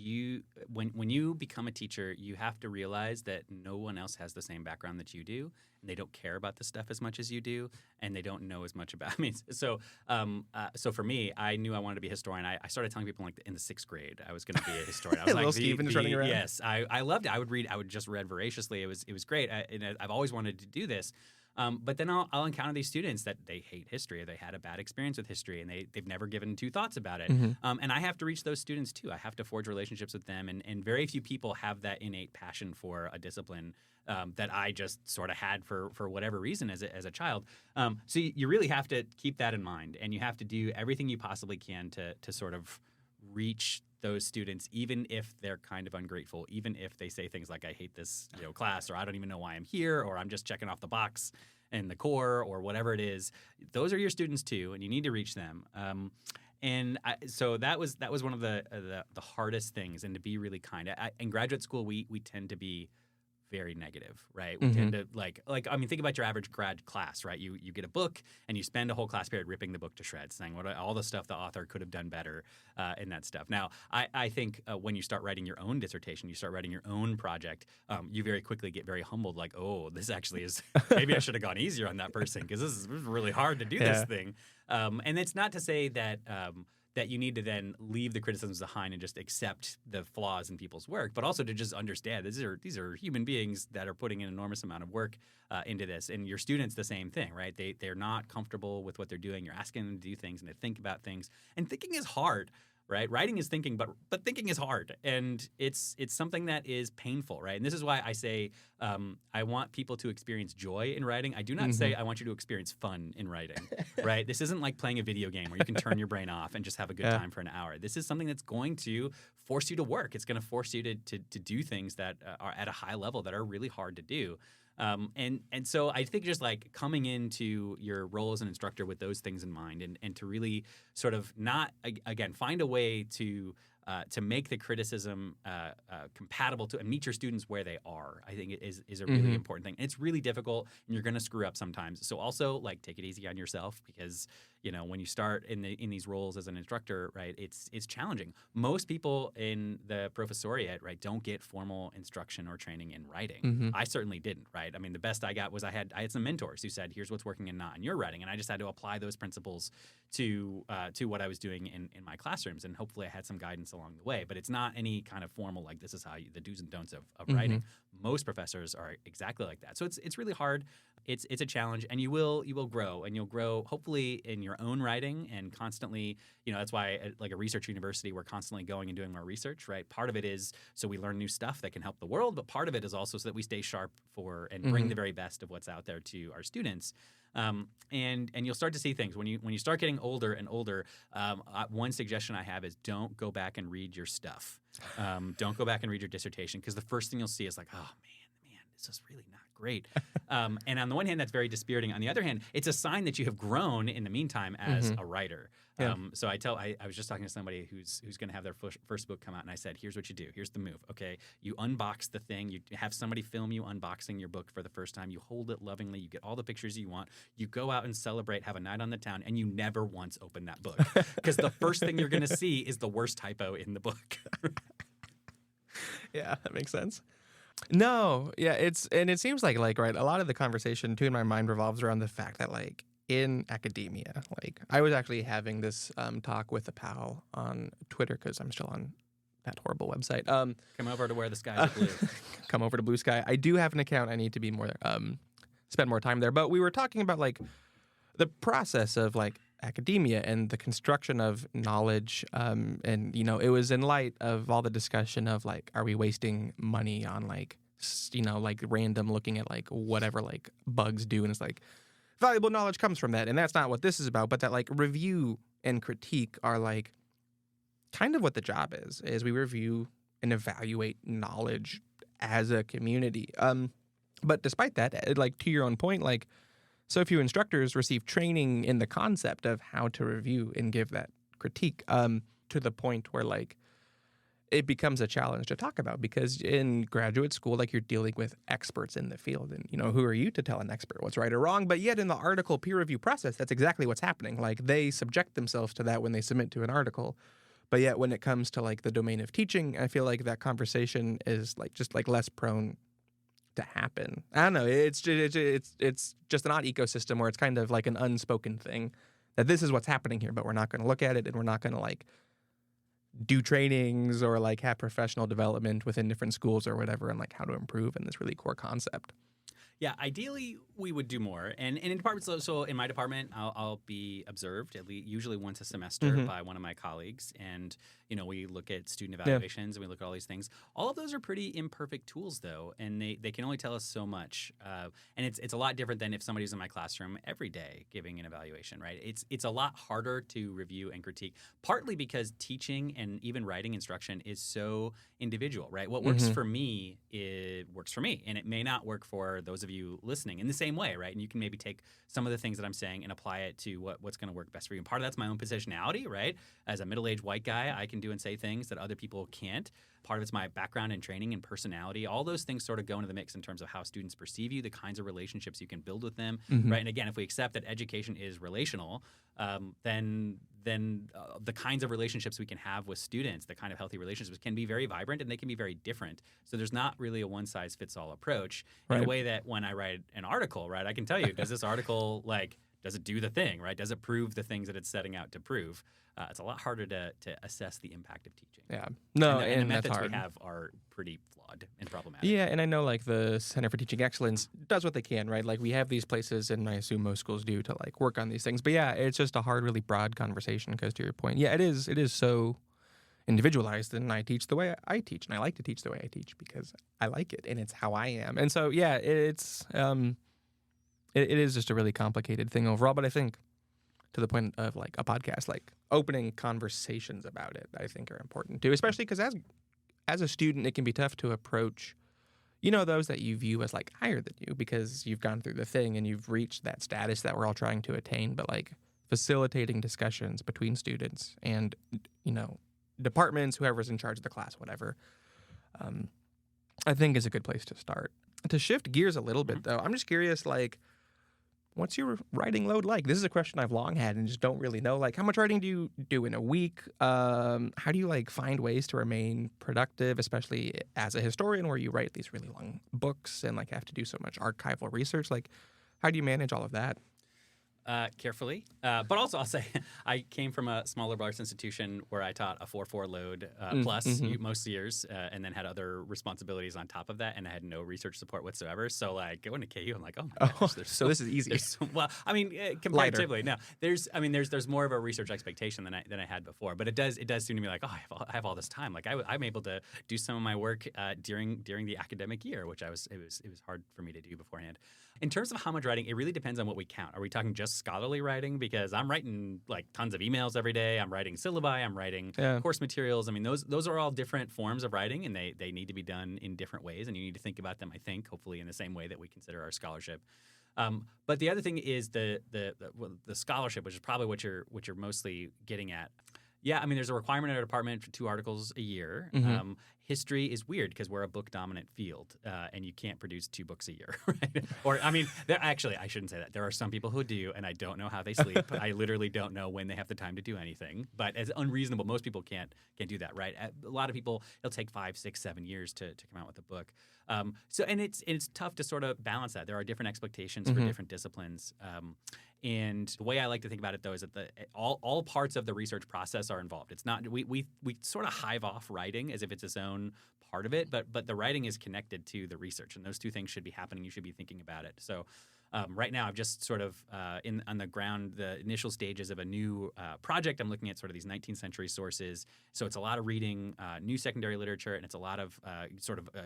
Speaker 2: when you become a teacher, you have to realize that no one else has the same background that you do, and they don't care about this stuff as much as you do, and they don't know as much about. I mean, so for me, I knew I wanted to be a historian. I started telling people like in the 6th grade I was going to be a historian. I was
Speaker 1: Little Steven is running around.
Speaker 2: Yes, I loved it. I would just read voraciously. It was great, and I've always wanted to do this. But then I'll encounter these students that they hate history, or they had a bad experience with history, and they've never given two thoughts about it.
Speaker 1: Mm-hmm.
Speaker 2: And I have to reach those students too. I have to forge relationships with them, and very few people have that innate passion for a discipline that I just sort of had for whatever reason as a child. So you really have to keep that in mind, and you have to do everything you possibly can to sort of reach those students, even if they're kind of ungrateful, even if they say things like, I hate this class, or I don't even know why I'm here, or I'm just checking off the box in the core, or whatever it is. Those are your students too, and you need to reach them. So that was one of the hardest things, and to be really kind. In graduate school, we tend to be very negative, right? We tend to I mean, think about your average grad class, right? You get a book and you spend a whole class period ripping the book to shreds, saying all the stuff the author could have done better and that stuff. Now, I think when you start writing your own dissertation, you start writing your own project, you very quickly get very humbled, like, oh, this actually is, maybe I should have gone easier on that person because this is really hard to do this thing. And it's not to say that that you need to then leave the criticisms behind and just accept the flaws in people's work, but also to just understand these are human beings that are putting an enormous amount of work into this. And your students, the same thing, right? They're not comfortable with what they're doing. You're asking them to do things and to think about things. And thinking is hard, right? Writing is thinking, but thinking is hard, and it's something that is painful, right? And this is why I say I want people to experience joy in writing. I do not say I want you to experience fun in writing, right? This isn't like playing a video game where you can turn your brain off and just have a good time for an hour. This is something that's going to force you to work. It's going to force you to do things that are at a high level that are really hard to do. And so I think just like coming into your role as an instructor with those things in mind, and to really sort of not, again, find a way to make the criticism compatible to and meet your students where they are, I think is a really important thing. And it's really difficult, and you're going to screw up sometimes. So also like take it easy on yourself, because when you start in these roles as an instructor, right, it's challenging. Most people in the professoriate, right, don't get formal instruction or training in writing. I certainly didn't, right? I mean, the best I got was I had some mentors who said, here's what's working and not in your writing, and I just had to apply those principles to what I was doing in my classrooms, and hopefully I had some guidance along the way. But it's not any kind of formal, like, this is how the do's and don'ts of writing. Most professors are exactly like that. So it's really hard. It's a challenge, and you will grow, and you'll grow hopefully in your own writing, and constantly, that's why at like a research university, we're constantly going and doing more research, right? Part of it is so we learn new stuff that can help the world, but part of it is also so that we stay sharp and bring the very best of what's out there to our students. And you'll start to see things when you start getting older and older. One suggestion I have is don't go back and read your stuff. Don't go back and read your dissertation, because the first thing you'll see is like, oh man, this is really not great. And on the one hand, that's very dispiriting. On the other hand, it's a sign that you have grown in the meantime as a writer.
Speaker 1: Yeah.
Speaker 2: So I was just talking to somebody who's going to have their first book come out, and I said, here's what you do. Here's the move. Okay, you unbox the thing. You have somebody film you unboxing your book for the first time. You hold it lovingly. You get all the pictures you want. You go out and celebrate, have a night on the town, and you never once open that book, because the first thing you're going to see is the worst typo in the book.
Speaker 1: Yeah, that makes sense. No, yeah, it seems like right, a lot of the conversation too in my mind revolves around the fact that like in academia, like I was actually having this talk with a pal on Twitter, because I'm still on that horrible website.
Speaker 2: Come over to where the skies are blue.
Speaker 1: Come over to Blue Sky. I do have an account. I need to be more spend more time there. But we were talking about like the process of like academia and the construction of knowledge, and it was in light of all the discussion of like, are we wasting money on like like random looking at like whatever like bugs do, and it's like valuable knowledge comes from that, and that's not what this is about. But that like review and critique are like kind of what the job is we review and evaluate knowledge as a community. But despite that, like to your own point, like so few instructors receive training in the concept of how to review and give that critique, to the point where like it becomes a challenge to talk about, because in graduate school, like you're dealing with experts in the field, and who are you to tell an expert what's right or wrong? But yet in the article peer review process, that's exactly what's happening. Like they subject themselves to that when they submit to an article. But yet when it comes to like the domain of teaching, I feel like that conversation is like just like less prone to happen. I don't know. It's just an odd ecosystem where it's kind of like an unspoken thing that this is what's happening here, but we're not going to look at it, and we're not going to like do trainings or like have professional development within different schools or whatever, and like how to improve in this really core concept.
Speaker 2: Yeah, ideally, We would do more, and in departments. So in my department, I'll be observed at least usually once a semester
Speaker 1: Mhm.
Speaker 2: by one of my colleagues, and we look at student
Speaker 1: Yeah.
Speaker 2: evaluations and we look at all these things. All of those are pretty imperfect tools, though, and they can only tell us so much. And it's a lot different than if somebody's in my classroom every day giving an evaluation, right? It's a lot harder to review and critique, partly because teaching and even writing instruction is so individual, right? What works
Speaker 1: Mhm.
Speaker 2: for me, it works for me, and it may not work for those of you listening in the same way, right? And you can maybe take some of the things that I'm saying and apply it to what's going to work best for you. And part of that's my own positionality, right? As a middle-aged white guy, I can do and say things that other people can't. Part of it's my background and training and personality. All those things sort of go into the mix in terms of how students perceive you, the kinds of relationships you can build with them,
Speaker 1: Mhm.
Speaker 2: right? And again, if we accept that education is relational, then the kinds of relationships we can have with students, the kind of healthy relationships, can be very vibrant and they can be very different. So there's not really a one-size-fits-all approach in a
Speaker 1: Right.
Speaker 2: way that when I write an article, right, I can tell you, does this article, does it do the thing, right? Does it prove the things that it's setting out to prove? It's a lot harder to assess the impact of teaching.
Speaker 1: Yeah. No,
Speaker 2: And the
Speaker 1: and that's
Speaker 2: methods we
Speaker 1: hard.
Speaker 2: have are pretty flawed and problematic.
Speaker 1: Yeah, and I know like the Center for Teaching Excellence does what they can, right? Like we have these places, and I assume most schools do to like work on these things. But yeah, it's just a hard, really broad conversation. Because to your point, yeah, it is. It is so individualized, and I teach the way I teach, and I like to teach the way I teach because I like it, and it's how I am. And so yeah, it is just a really complicated thing overall. But I think to the point of like a podcast, like opening conversations about it, I think are important too, especially because as a student, it can be tough to approach, those that you view as like higher than you because you've gone through the thing and you've reached that status that we're all trying to attain. But like facilitating discussions between students and, departments, whoever's in charge of the class, whatever, I think is a good place to start. To shift gears a little bit, though, I'm just curious, like, what's your writing load like? This is a question I've long had and just don't really know. Like, how much writing do you do in a week? How do you like find ways to remain productive, especially as a historian where you write these really long books and like have to do so much archival research? Like, how do you manage all of that?
Speaker 2: Carefully. But also, I'll say I came from a small liberal arts institution where I taught a 4-4 load plus most years and then had other responsibilities on top of that. And I had no research support whatsoever. So, like, going to KU, I'm like, oh my gosh,
Speaker 1: So this is easy.
Speaker 2: Well, I mean, comparatively, no. There's more of a research expectation than I had before. But it does seem to me like, oh, I have all this time. Like, I'm able to do some of my work during the academic year, which it was hard for me to do beforehand. In terms of how much writing, it really depends on what we count. Are we talking just scholarly writing? Because I'm writing like tons of emails every day. I'm writing syllabi. I'm writing course materials. I mean, those are all different forms of writing, and they need to be done in different ways. And you need to think about them, I think, hopefully in the same way that we consider our scholarship. But the other thing is the scholarship, which is probably what you're mostly getting at. Yeah, I mean, there's a requirement in our department for 2 articles a year. History is weird because we're a book-dominant field, and you can't produce 2 books a year, right? Or, I mean, actually, I shouldn't say that. There are some people who do, and I don't know how they sleep. I literally don't know when they have the time to do anything. But as unreasonable, most people can't do that, right? A lot of people, it'll take 5, 6, 7 years to come out with a book. And it's tough to sort of balance that. There are different expectations for different disciplines. And the way I like to think about it, though, is that all parts of the research process are involved. It's not we sort of hive off writing as if it's its own part of it, but the writing is connected to the research, and those two things should be happening. You should be thinking about it. So. Right now, I've just sort of on the ground, the initial stages of a new project. I'm looking at sort of these 19th century sources. So it's a lot of reading new secondary literature, and it's a lot of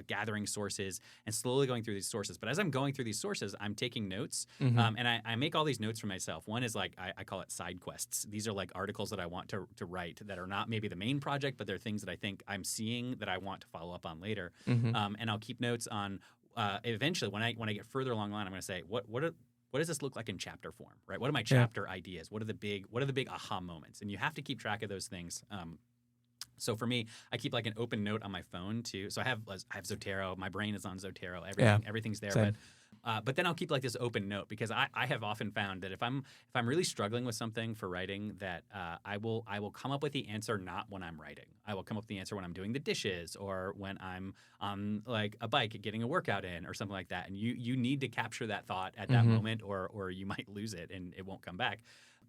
Speaker 2: gathering sources and slowly going through these sources. But as I'm going through these sources, I'm taking notes, and I make all these notes for myself. One is like I call it side quests. These are like articles that I want to write that are not maybe the main project, but they're things that I think I'm seeing that I want to follow up on later. And I'll keep notes on. Eventually, when I get further along the line, I'm going to say, what does this look like in chapter form, right? What are my chapter ideas? What are the big aha moments? And you have to keep track of those things. So for me, I keep like an open note on my phone too. So I have Zotero. My brain is on Zotero. Everything's there.
Speaker 1: Same.
Speaker 2: But then I'll keep like this open note because I have often found that if I'm really struggling with something for writing, that I will come up with the answer not when I'm writing. I will come up with the answer when I'm doing the dishes or when I'm on like a bike getting a workout in or something like that. And you need to capture that thought at that moment or you might lose it and it won't come back.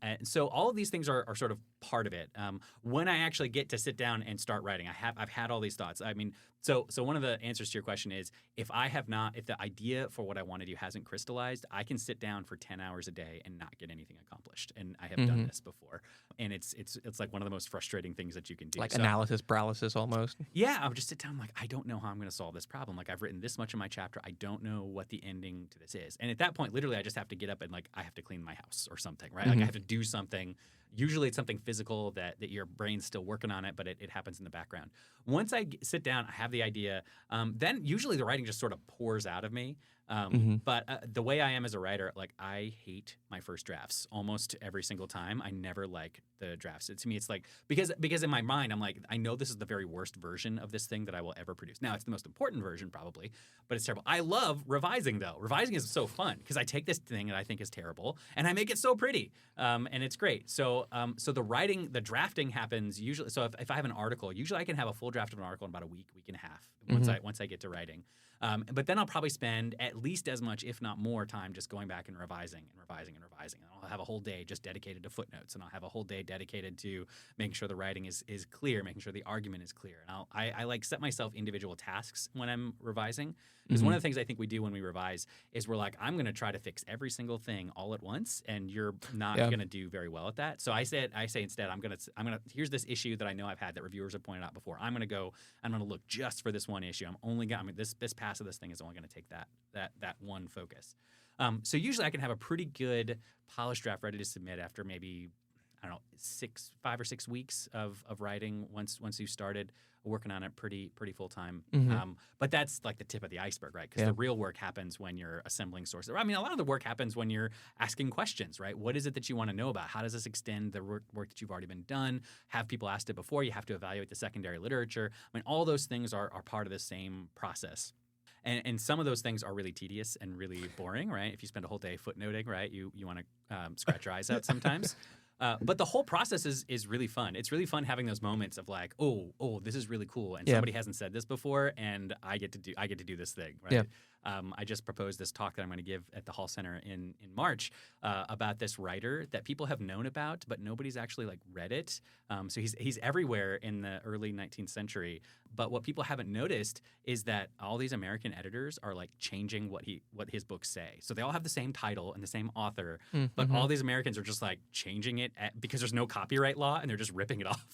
Speaker 2: And so all of these things are sort of part of it. When I actually get to sit down and start writing, I've had all these thoughts. I mean, So one of the answers to your question is if the idea for what I want to do hasn't crystallized, I can sit down for 10 hours a day and not get anything accomplished. And I have done
Speaker 1: Mhm.
Speaker 2: this before. And it's like one of the most frustrating things that you can do.
Speaker 1: Like
Speaker 2: So,
Speaker 1: analysis paralysis almost.
Speaker 2: yeah, I would just sit down like, I don't know how I'm going to solve this problem. Like I've written this much in my chapter. I don't know what the ending to this is. And at that point, literally, I just have to get up and like, I have to clean my house or something, right? Like I
Speaker 1: Mhm.
Speaker 2: have to do something. Usually it's something physical that your brain's still working on it, but it happens in the background. Once I sit down, I have the idea, then usually the writing just sort of pours out of me.
Speaker 1: Mhm.
Speaker 2: But the way I am as a writer, like I hate my first drafts almost every single time. I never like the drafts. To me, it's like because in my mind, I'm like, I know this is the very worst version of this thing that I will ever produce. Now, it's the most important version probably, but it's terrible. I love revising though. Revising is so fun because I take this thing that I think is terrible and I make it so pretty, and it's great. So the drafting happens usually. So if I have an article, usually I can have a full draft of an article in about a week and a half once I get to writing. But then I'll probably spend at least as much, if not more, time just going back and revising and revising and revising. And I'll have a whole day just dedicated to footnotes, and I'll have a whole day dedicated to making sure the writing is clear, making sure the argument is clear. And I like set myself individual tasks when I'm revising, because one of the things I think we do when we revise is we're like, I'm going to try to fix every single thing all at once, and you're not
Speaker 1: Yeah.
Speaker 2: going to do very well at that. So I say instead, I'm gonna here's this issue that I know I've had that reviewers have pointed out before. I'm gonna look just for this one issue. This pass of this thing is only going to take that one focus. So usually I can have a pretty good polished draft ready to submit after maybe, I don't know, 5 or 6 weeks of writing once you started working on it pretty full time. But that's like the tip of the iceberg, right? Because
Speaker 1: Yeah.
Speaker 2: the real work happens when you're assembling sources. I mean, a lot of the work happens when you're asking questions, right? What is it that you want to know about? How does this extend the work that you've already been done? Have people asked it before? You have to evaluate the secondary literature. I mean, all those things are part of the same process. And some of those things are really tedious and really boring, right? If you spend a whole day footnoting, right, you want to scratch your eyes out sometimes. But the whole process is really fun. It's really fun having those moments of like, oh, this is really cool, and
Speaker 1: Yeah.
Speaker 2: somebody hasn't said this before, and I get to do this thing, right?
Speaker 1: Yeah.
Speaker 2: I just proposed this talk that I'm going to give at the Hall Center in March about this writer that people have known about, but nobody's actually like read it. So he's everywhere in the early 19th century. But what people haven't noticed is that all these American editors are like changing what his books say. So they all have the same title and the same author, but all these Americans are just like changing it because there's no copyright law, and they're just ripping it off.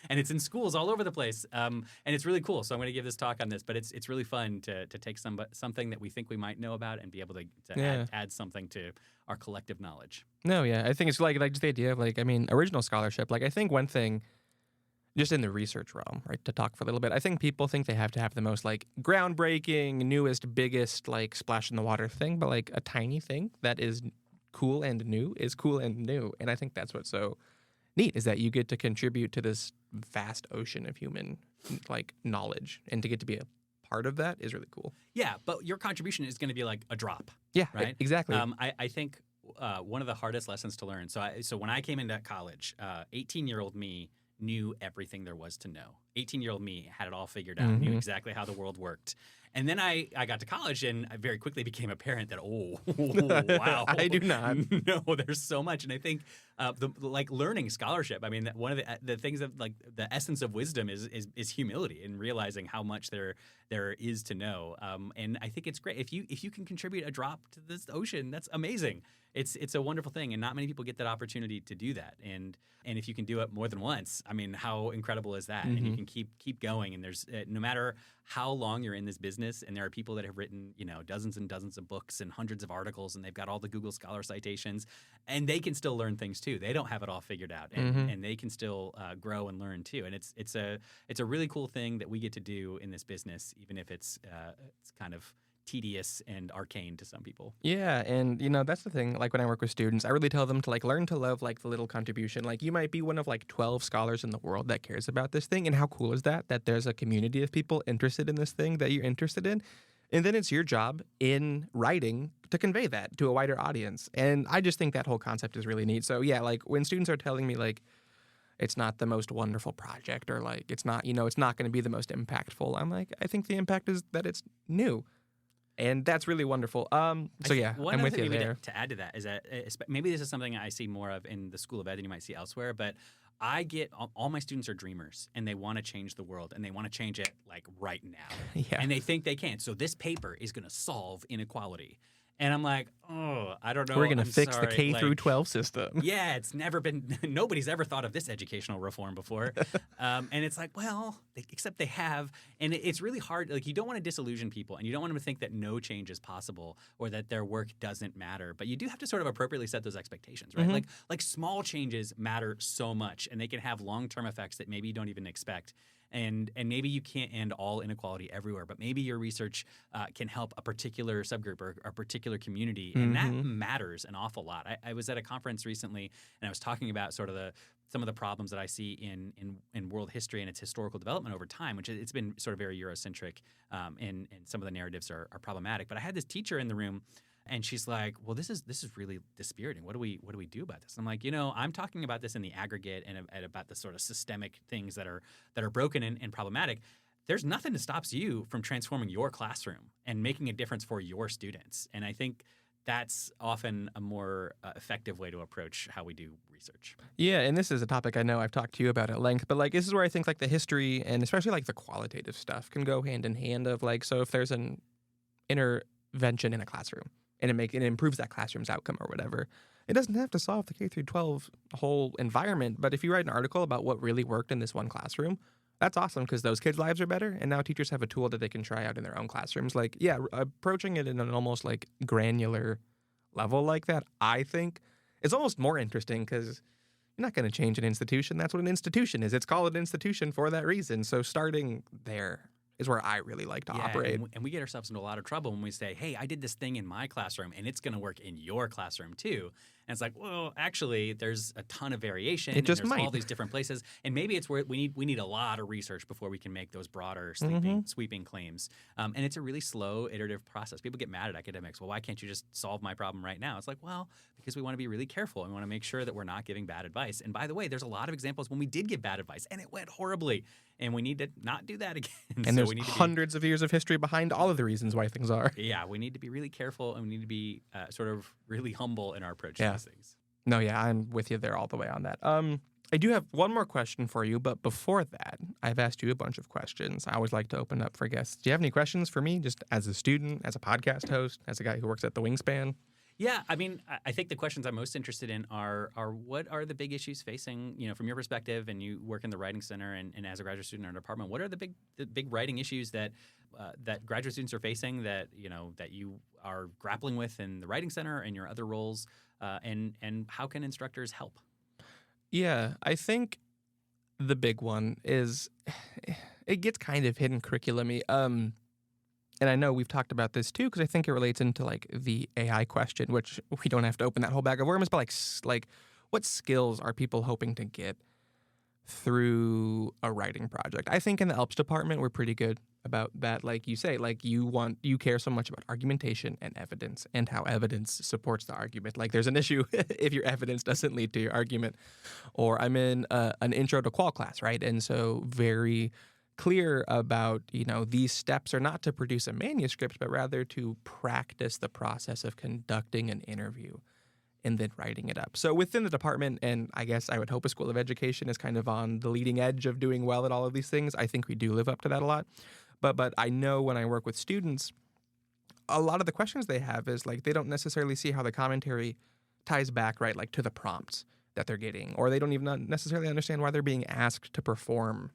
Speaker 2: And it's in schools all over the place. And it's really cool. So I'm going to give this talk on this, but it's really fun to take something that we think we might know about and be able to add something to our collective knowledge.
Speaker 1: No, yeah, I think it's like just the idea of like, I mean, original scholarship. Like, I think one thing, just in the research realm, right, to talk for a little bit, I think people think they have to have the most like groundbreaking, newest, biggest, like splash in the water thing, but like a tiny thing that is cool and new is cool and new. And I think that's what's so neat, is that you get to contribute to this vast ocean of human like knowledge, and to get to be a part of that is really cool.
Speaker 2: Yeah, but your contribution is going to be like a drop.
Speaker 1: Yeah,
Speaker 2: right?
Speaker 1: exactly.
Speaker 2: I think one of the hardest lessons to learn. So when I came into college, 18-year-old me knew everything there was to know. 18-year-old me had it all figured out, knew exactly how the world worked. And then I got to college, and I very quickly became apparent that, wow.
Speaker 1: I do not.
Speaker 2: No, there's so much. And I think like learning scholarship, I mean, one of the things that like the essence of wisdom is humility, and realizing how much there is to know. And I think it's great. If you can contribute a drop to this ocean, that's amazing. It's a wonderful thing, and not many people get that opportunity to do that. And if you can do it more than once, I mean, how incredible is that? And you can keep going. And there's no matter how long you're in this business, and there are people that have written dozens and dozens of books and hundreds of articles, and they've got all the Google Scholar citations, and they can still learn things too. They don't have it all figured out, and they can still grow and learn too. And it's a really cool thing that we get to do in this business, even if it's kind of tedious and arcane to some people.
Speaker 1: Yeah, and that's the thing. Like when I work with students, I really tell them to like learn to love like the little contribution. Like you might be one of like 12 scholars in the world that cares about this thing, and how cool is that there's a community of people interested in this thing that you're interested in. And then it's your job in writing to convey that to a wider audience. And I just think that whole concept is really neat. So yeah, like when students are telling me like it's not the most wonderful project, or like it's not going to be the most impactful, I'm like, I think the impact is that it's new. And that's really wonderful. So yeah,
Speaker 2: one
Speaker 1: I'm
Speaker 2: other
Speaker 1: with
Speaker 2: thing
Speaker 1: you
Speaker 2: maybe
Speaker 1: there.
Speaker 2: to add to that is that maybe this is something I see more of in the School of Ed than you might see elsewhere, but all my students are dreamers and they want to change the world and they want to change it like right now.
Speaker 1: Yeah.
Speaker 2: And they think they can. So this paper is going to solve inequality. And I'm like, oh, I don't know.
Speaker 1: We're going to
Speaker 2: I'm
Speaker 1: fix the
Speaker 2: sorry.
Speaker 1: K through
Speaker 2: Like,
Speaker 1: 12 system.
Speaker 2: yeah, it's never been, nobody's ever thought of this educational reform before. And it's like, well, except they have. And it's really hard. Like, you don't want to disillusion people and you don't want them to think that no change is possible or that their work doesn't matter. But you do have to sort of appropriately set those expectations, right? Like small changes matter so much and they can have long-term effects that maybe you don't even expect. And maybe you can't end all inequality everywhere, but maybe your research can help a particular subgroup or a particular community, and that matters an awful lot. I was at a conference recently, and I was talking about sort of some of the problems that I see in world history and its historical development over time, which it's been sort of very Eurocentric, and some of the narratives are problematic. But I had this teacher in the room. And she's like, well, this is really dispiriting. What do we do about this? And I'm like, I'm talking about this in the aggregate and about the sort of systemic things that are broken and problematic. There's nothing that stops you from transforming your classroom and making a difference for your students. And I think that's often a more effective way to approach how we do research.
Speaker 1: Yeah, and this is a topic I know I've talked to you about at length, but like this is where I think like the history and especially like the qualitative stuff can go hand in hand of like, so if there's an intervention in a classroom, and it improves that classroom's outcome or whatever. It doesn't have to solve the K through 12 whole environment, but if you write an article about what really worked in this one classroom, that's awesome because those kids' lives are better, and now teachers have a tool that they can try out in their own classrooms. Like, yeah, approaching it in an almost like granular level like that, I think, is almost more interesting because you're not going to change an institution. That's what an institution is. It's called an institution for that reason. So starting there is where I really like to operate.
Speaker 2: And we get ourselves into a lot of trouble when we say, hey, I did this thing in my classroom and it's going to work in your classroom too. And it's like, well, actually, there's a ton of variation.
Speaker 1: It just
Speaker 2: and there's
Speaker 1: might.
Speaker 2: all these different places. And maybe it's where we need a lot of research before we can make those broader sweeping claims. And it's a really slow, iterative process. People get mad at academics. Well, why can't you just solve my problem right now? It's like, well, because we want to be really careful. And we want to make sure that we're not giving bad advice. And by the way, there's a lot of examples when we did give bad advice and it went horribly. And we need to not do that again.
Speaker 1: And
Speaker 2: so
Speaker 1: there's
Speaker 2: we need
Speaker 1: hundreds of years of history behind all of the reasons why things are.
Speaker 2: Yeah, we need to be really careful and we need to be sort of really humble in our approach to these things.
Speaker 1: No, yeah, I'm with you there all the way on that. I do have one more question for you, but before that, I've asked you a bunch of questions. I always like to open up for guests. Do you have any questions for me, just as a student, as a podcast host, as a guy who works at the Wingspan?
Speaker 2: Yeah, I mean, I think the questions I'm most interested in are what are the big issues facing, from your perspective, and you work in the Writing Center and as a graduate student in our department, what are the big writing issues that graduate students are facing that you are grappling with in the Writing Center and your other roles, and how can instructors help?
Speaker 1: Yeah, I think the big one is it gets kind of hidden curriculum-y. And I know we've talked about this too because I think it relates into like the AI question, which we don't have to open that whole bag of worms, but like what skills are people hoping to get through a writing project? I think in the ELPS department we're pretty good about that. Like you say, like you care so much about argumentation and evidence and how evidence supports the argument. Like there's an issue if your evidence doesn't lead to your argument. Or I'm in an intro to qual class, right? And so very clear about, these steps are not to produce a manuscript, but rather to practice the process of conducting an interview and then writing it up. So within the department, and I guess I would hope a school of education is kind of on the leading edge of doing well at all of these things. I think we do live up to that a lot. But I know when I work with students, a lot of the questions they have is like they don't necessarily see how the commentary ties back, right, like to the prompts that they're getting, or they don't even necessarily understand why they're being asked to perform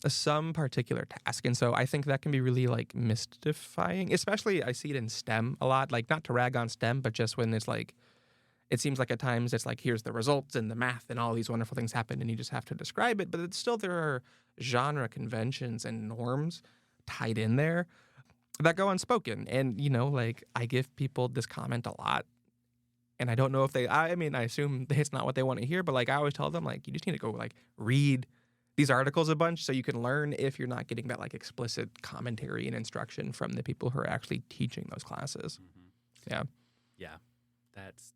Speaker 1: some particular task. And so I think that can be really like mystifying, especially I see it in STEM a lot, like not to rag on STEM, but just when it's like, it seems like at times it's like, here's the results and the math and all these wonderful things happen and you just have to describe it. But it's still, there are genre conventions and norms tied in there that go unspoken. And, like I give people this comment a lot and I don't know if I assume it's not what they want to hear, but like I always tell them like, you just need to go like read these articles a bunch so you can learn if you're not getting that like explicit commentary and instruction from the people who are actually teaching those classes.
Speaker 2: Mm-hmm. Yeah.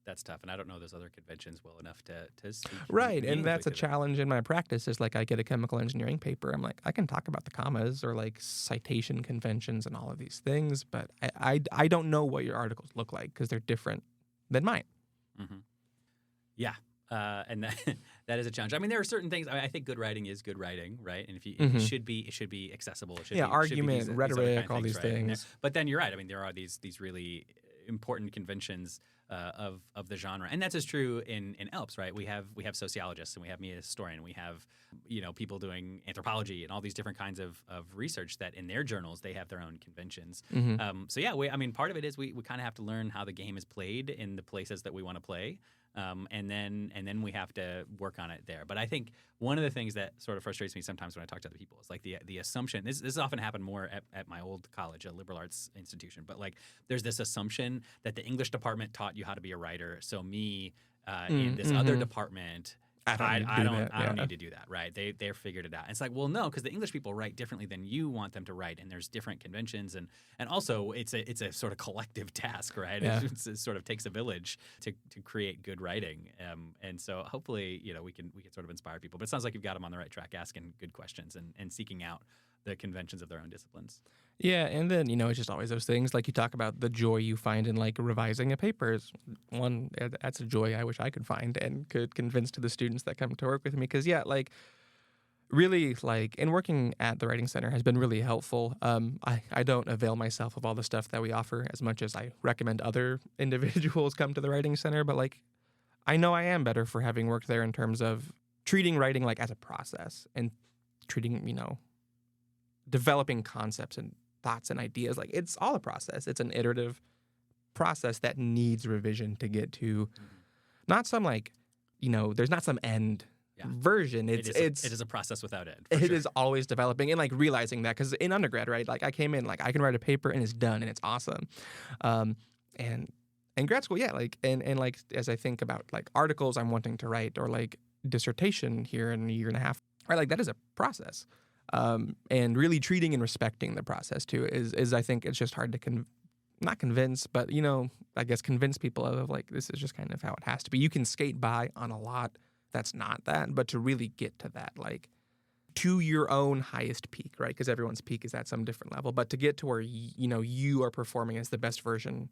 Speaker 2: That's tough. And I don't know those other conventions well enough to speak.
Speaker 1: Right. And that's a challenge in my practice is like I get a chemical engineering paper. I'm like, I can talk about the commas or like citation conventions and all of these things, but I don't know what your articles look like because they're different than mine.
Speaker 2: Mm-hmm. Yeah. And That is a challenge. I mean, there are certain things. I think good writing is good writing, right? And if you,
Speaker 1: Hmm.
Speaker 2: it should be accessible. It should
Speaker 1: Yeah,
Speaker 2: be, it should be
Speaker 1: argument,
Speaker 2: these other
Speaker 1: rhetoric,
Speaker 2: kind of
Speaker 1: all
Speaker 2: things,
Speaker 1: these
Speaker 2: right?
Speaker 1: things.
Speaker 2: But then you're right. I mean, there are these really important conventions of the genre, and that's as true in ELPS, right? We have sociologists, and we have me as a historian. We have people doing anthropology and all these different kinds of research that in their journals they have their own conventions.
Speaker 1: Hmm.
Speaker 2: So yeah, I mean, part of it is we kind of have to learn how the game is played in the places that we want to play. And then we have to work on it there. But I think one of the things that sort of frustrates me sometimes when I talk to other people is like the assumption. This often happened more at my old college, a liberal arts institution. But like there's this assumption that the English department taught you how to be a writer. So me in this other department. I don't need to do that, right? They're figured it out. And it's like, well, no, because the English people write differently than you want them to write, and there's different conventions, and also it's a sort of collective task, right?
Speaker 1: Yeah.
Speaker 2: It sort of takes a village to create good writing, and so hopefully we can sort of inspire people. But it sounds like you've got them on the right track, asking good questions and seeking out the conventions of their own disciplines.
Speaker 1: Yeah, and then it's just always those things like you talk about the joy you find in like revising a paper is one that's a joy I wish I could find and could convince to the students that come to work with me because like really like in working at the writing center has been really helpful. I don't avail myself of all the stuff that we offer as much as I recommend other individuals come to the writing center, but like I know I am better for having worked there in terms of treating writing like as a process and treating developing concepts and thoughts and ideas. Like it's all a process. It's an iterative process that needs revision to get to not some like, there's not some end version. It
Speaker 2: is a process without end.
Speaker 1: It is always developing and like realizing that because in undergrad, right? Like I came in, like I can write a paper and it's done and it's awesome. And in grad school, yeah, like, and like as I think about like articles I'm wanting to write or like dissertation here in a year and a half, right? Like that is a process. And really treating and respecting the process too is I think it's just hard to not convince, but I guess convince people of like this is just kind of how it has to be. You can skate by on a lot that's not that, but to really get to that like to your own highest peak, right? Because everyone's peak is at some different level, but to get to where you are performing as the best version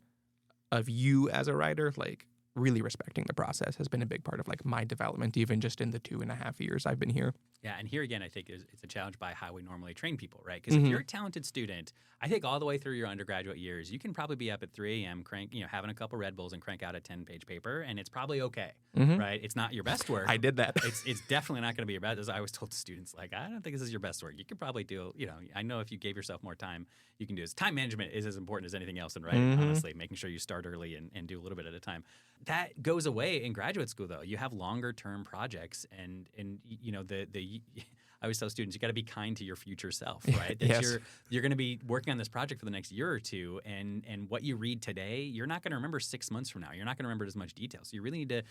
Speaker 1: of you as a writer, like really respecting the process has been a big part of like my development, even just in the 2.5 years I've been here.
Speaker 2: Yeah, and here again, I think it's a challenge by how we normally train people, right? Because if you're a talented student, I think all the way through your undergraduate years, you can probably be up at 3 a.m. Having a couple Red Bulls and crank out a 10-page paper, and it's probably okay, right? It's not your best work.
Speaker 1: I did that.
Speaker 2: It's definitely not going to be your best. As I always told students, like, I don't think this is your best work. You could probably do, I know if you gave yourself more time, you can do this. Time management is as important as anything else in writing, honestly, making sure you start early and do a little bit at a time. That goes away in graduate school, though. You have longer term projects, and I always tell students, you got to be kind to your future self, right? That
Speaker 1: Yes.
Speaker 2: you're going to be working on this project for the next year or two, and what you read today, you're not going to remember 6 months from now. You're not going to remember as much detail. So you really need to,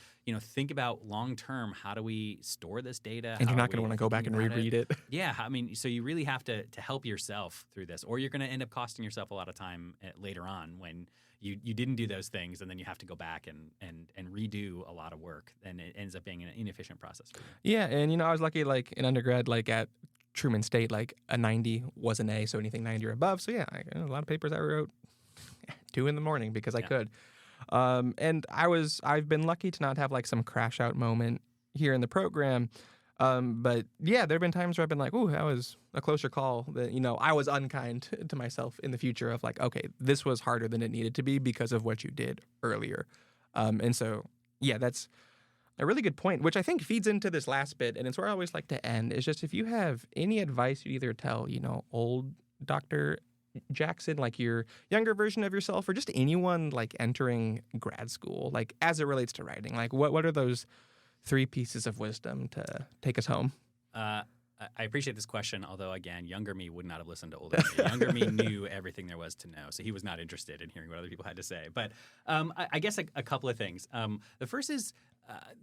Speaker 2: think about long term. How do we store this data?
Speaker 1: And you're not going to want to go back and reread it.
Speaker 2: Yeah, I mean, so you really have to help yourself through this, or you're going to end up costing yourself a lot of time later on when you didn't do those things, and then you have to go back and redo a lot of work, and it ends up being an inefficient process for you.
Speaker 1: Yeah, and I was lucky, like in undergrad, like at Truman State, like a 90 was an A, so anything 90 or above. So yeah, a lot of papers I wrote 2 a.m. because I could. And I've been lucky to not have like some crash out moment here in the program. But yeah, there have been times where I've been like, ooh, that was a closer call that, I was unkind to myself in the future of like, okay, this was harder than it needed to be because of what you did earlier. And so, yeah, that's a really good point, which I think feeds into this last bit. And it's where I always like to end is just if you have any advice you'd either tell, old Dr. Jackson, like your younger version of yourself, or just anyone like entering grad school, like as it relates to writing, like what are those 3 pieces of wisdom to take us home?
Speaker 2: I appreciate this question, although, again, younger me would not have listened to older me. Younger me knew everything there was to know, so he was not interested in hearing what other people had to say. But I guess a couple of things. The first is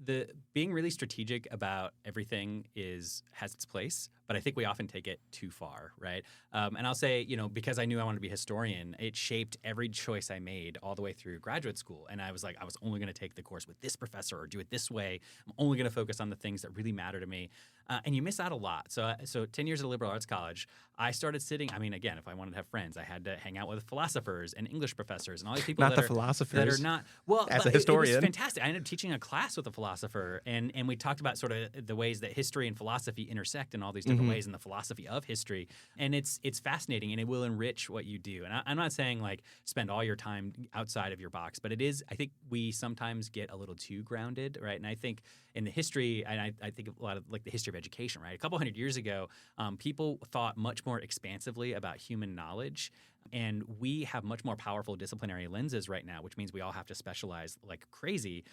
Speaker 2: the being really strategic about everything has its place, but I think we often take it too far, right? And I'll say, because I knew I wanted to be a historian, it shaped every choice I made all the way through graduate school. And I was like, I was only going to take the course with this professor or do it this way. I'm only going to focus on the things that really matter to me. And you miss out a lot. So 10 years at a liberal arts college, I started sitting. I mean, again, if I wanted to have friends, I had to hang out with philosophers and English professors and all these people
Speaker 1: Not the philosophers.
Speaker 2: that are not well.
Speaker 1: As a
Speaker 2: It
Speaker 1: historian,
Speaker 2: was fantastic. I ended up teaching a class class with a philosopher, and we talked about sort of the ways that history and philosophy intersect in all these different ways, and the philosophy of history. And it's fascinating, and it will enrich what you do. And I'm not saying like spend all your time outside of your box, but it is. I think we sometimes get a little too grounded, right? And I think in the history, and I think a lot of like the history of education, right? A couple hundred years ago, people thought much more expansively about human knowledge. And we have much more powerful disciplinary lenses right now, which means we all have to specialize like crazy.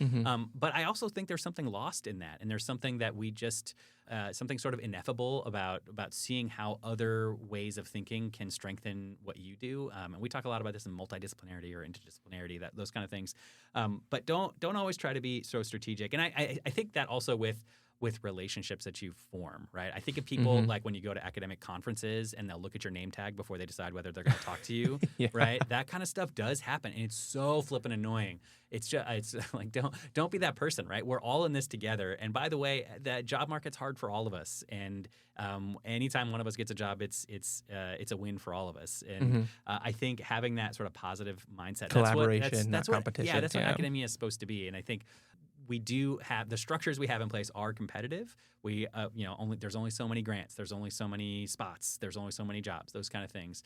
Speaker 2: But I also think there's something lost in that. And there's something that we just, something sort of ineffable about seeing how other ways of thinking can strengthen what you do. And we talk a lot about this in multidisciplinarity or interdisciplinarity, those kind of things. But don't always try to be so strategic. And I think that also with relationships that you form, right? I think of people like when you go to academic conferences and they'll look at your name tag before they decide whether they're going to talk to you, right? That kind of stuff does happen, and it's so flippin' annoying. It's like don't be that person, right? We're all in this together. And by the way, the job market's hard for all of us, and anytime one of us gets a job, it's a win for all of us. And I think having that sort of positive mindset,
Speaker 1: collaboration,
Speaker 2: that's
Speaker 1: not
Speaker 2: what,
Speaker 1: competition.
Speaker 2: yeah, that's what academia is supposed to be. And I think we do have the structures we have in place are competitive. We, there's only so many grants, there's only so many spots, there's only so many jobs, those kind of things.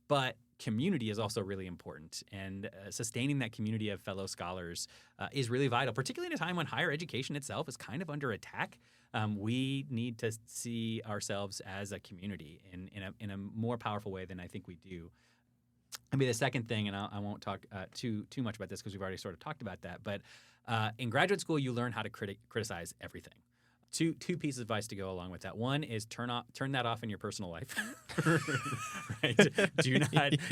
Speaker 2: But community is also really important, and sustaining that community of fellow scholars is really vital, particularly in a time when higher education itself is kind of under attack. We need to see ourselves as a community in a more powerful way than I think we do. I mean, the second thing, and I won't talk too much about this because we've already sort of talked about that, but in graduate school, you learn how to criticize everything. Two pieces of advice to go along with that. One is turn that off in your personal life. Right?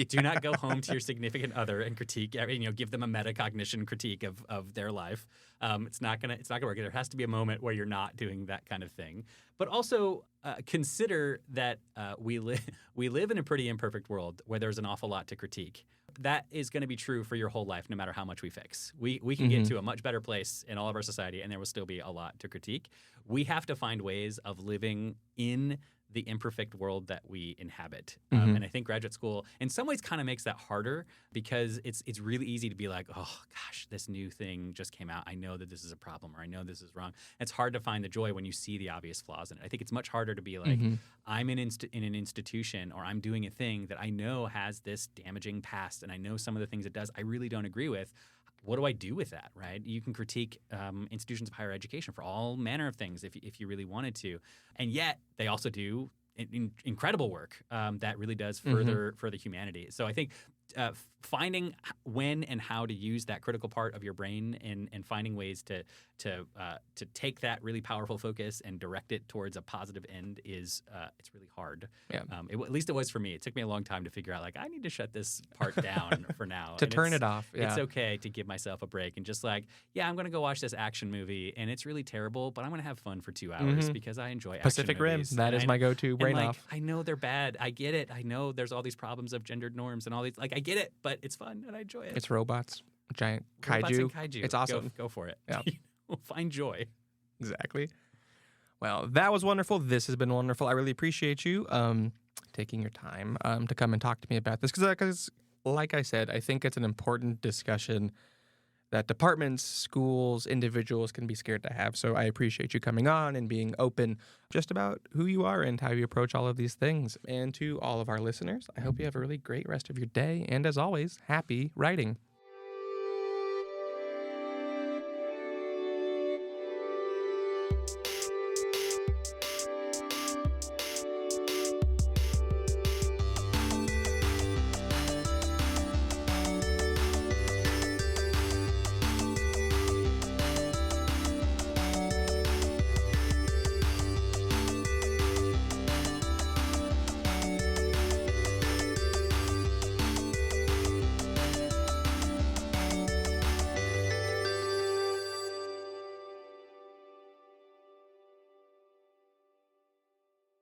Speaker 2: Do not go home to your significant other and critique. Give them a metacognition critique of their life. It's not gonna work. There has to be a moment where you're not doing that kind of thing. But also consider that we live in a pretty imperfect world where there's an awful lot to critique. That is going to be true for your whole life, no matter how much we fix. We can get to a much better place in all of our society, and there will still be a lot to critique. We have to find ways of living in the imperfect world that we inhabit. And I think graduate school in some ways kind of makes that harder because it's really easy to be like, oh gosh, this new thing just came out. I know that this is a problem, or I know this is wrong. It's hard to find the joy when you see the obvious flaws in it. I think it's much harder to be like, I'm in an institution, or I'm doing a thing that I know has this damaging past, and I know some of the things it does I really don't agree with. What do I do with that, right? You can critique institutions of higher education for all manner of things if you really wanted to. And yet they also do incredible work that really does further humanity. So I think finding when and how to use that critical part of your brain and finding ways to take that really powerful focus and direct it towards a positive end is it's really hard. Yeah. At least it was for me. It took me a long time to figure out like I need to shut this part down for now.
Speaker 1: To turn it off. Yeah.
Speaker 2: It's okay to give myself a break and just like, yeah, I'm going to go watch this action movie and it's really terrible, but I'm going to have fun for 2 hours because I enjoy
Speaker 1: Pacific
Speaker 2: action movies.
Speaker 1: Rim. That is my go-to brain off.
Speaker 2: I know they're bad. I get it. I know there's all these problems of gendered norms and all these. Like I get it, but it's fun and I enjoy it.
Speaker 1: It's robots, giant kaiju.
Speaker 2: Robots and kaiju.
Speaker 1: It's awesome.
Speaker 2: Go for it.
Speaker 1: Yeah.
Speaker 2: Find joy.
Speaker 1: Exactly. Well, that was wonderful. This has been wonderful. I really appreciate you taking your time to come and talk to me about this because, like I said, I think it's an important discussion that departments, schools, individuals can be scared to have. So I appreciate you coming on and being open just about who you are and how you approach all of these things. And to all of our listeners, I hope you have a really great rest of your day. And as always, happy writing.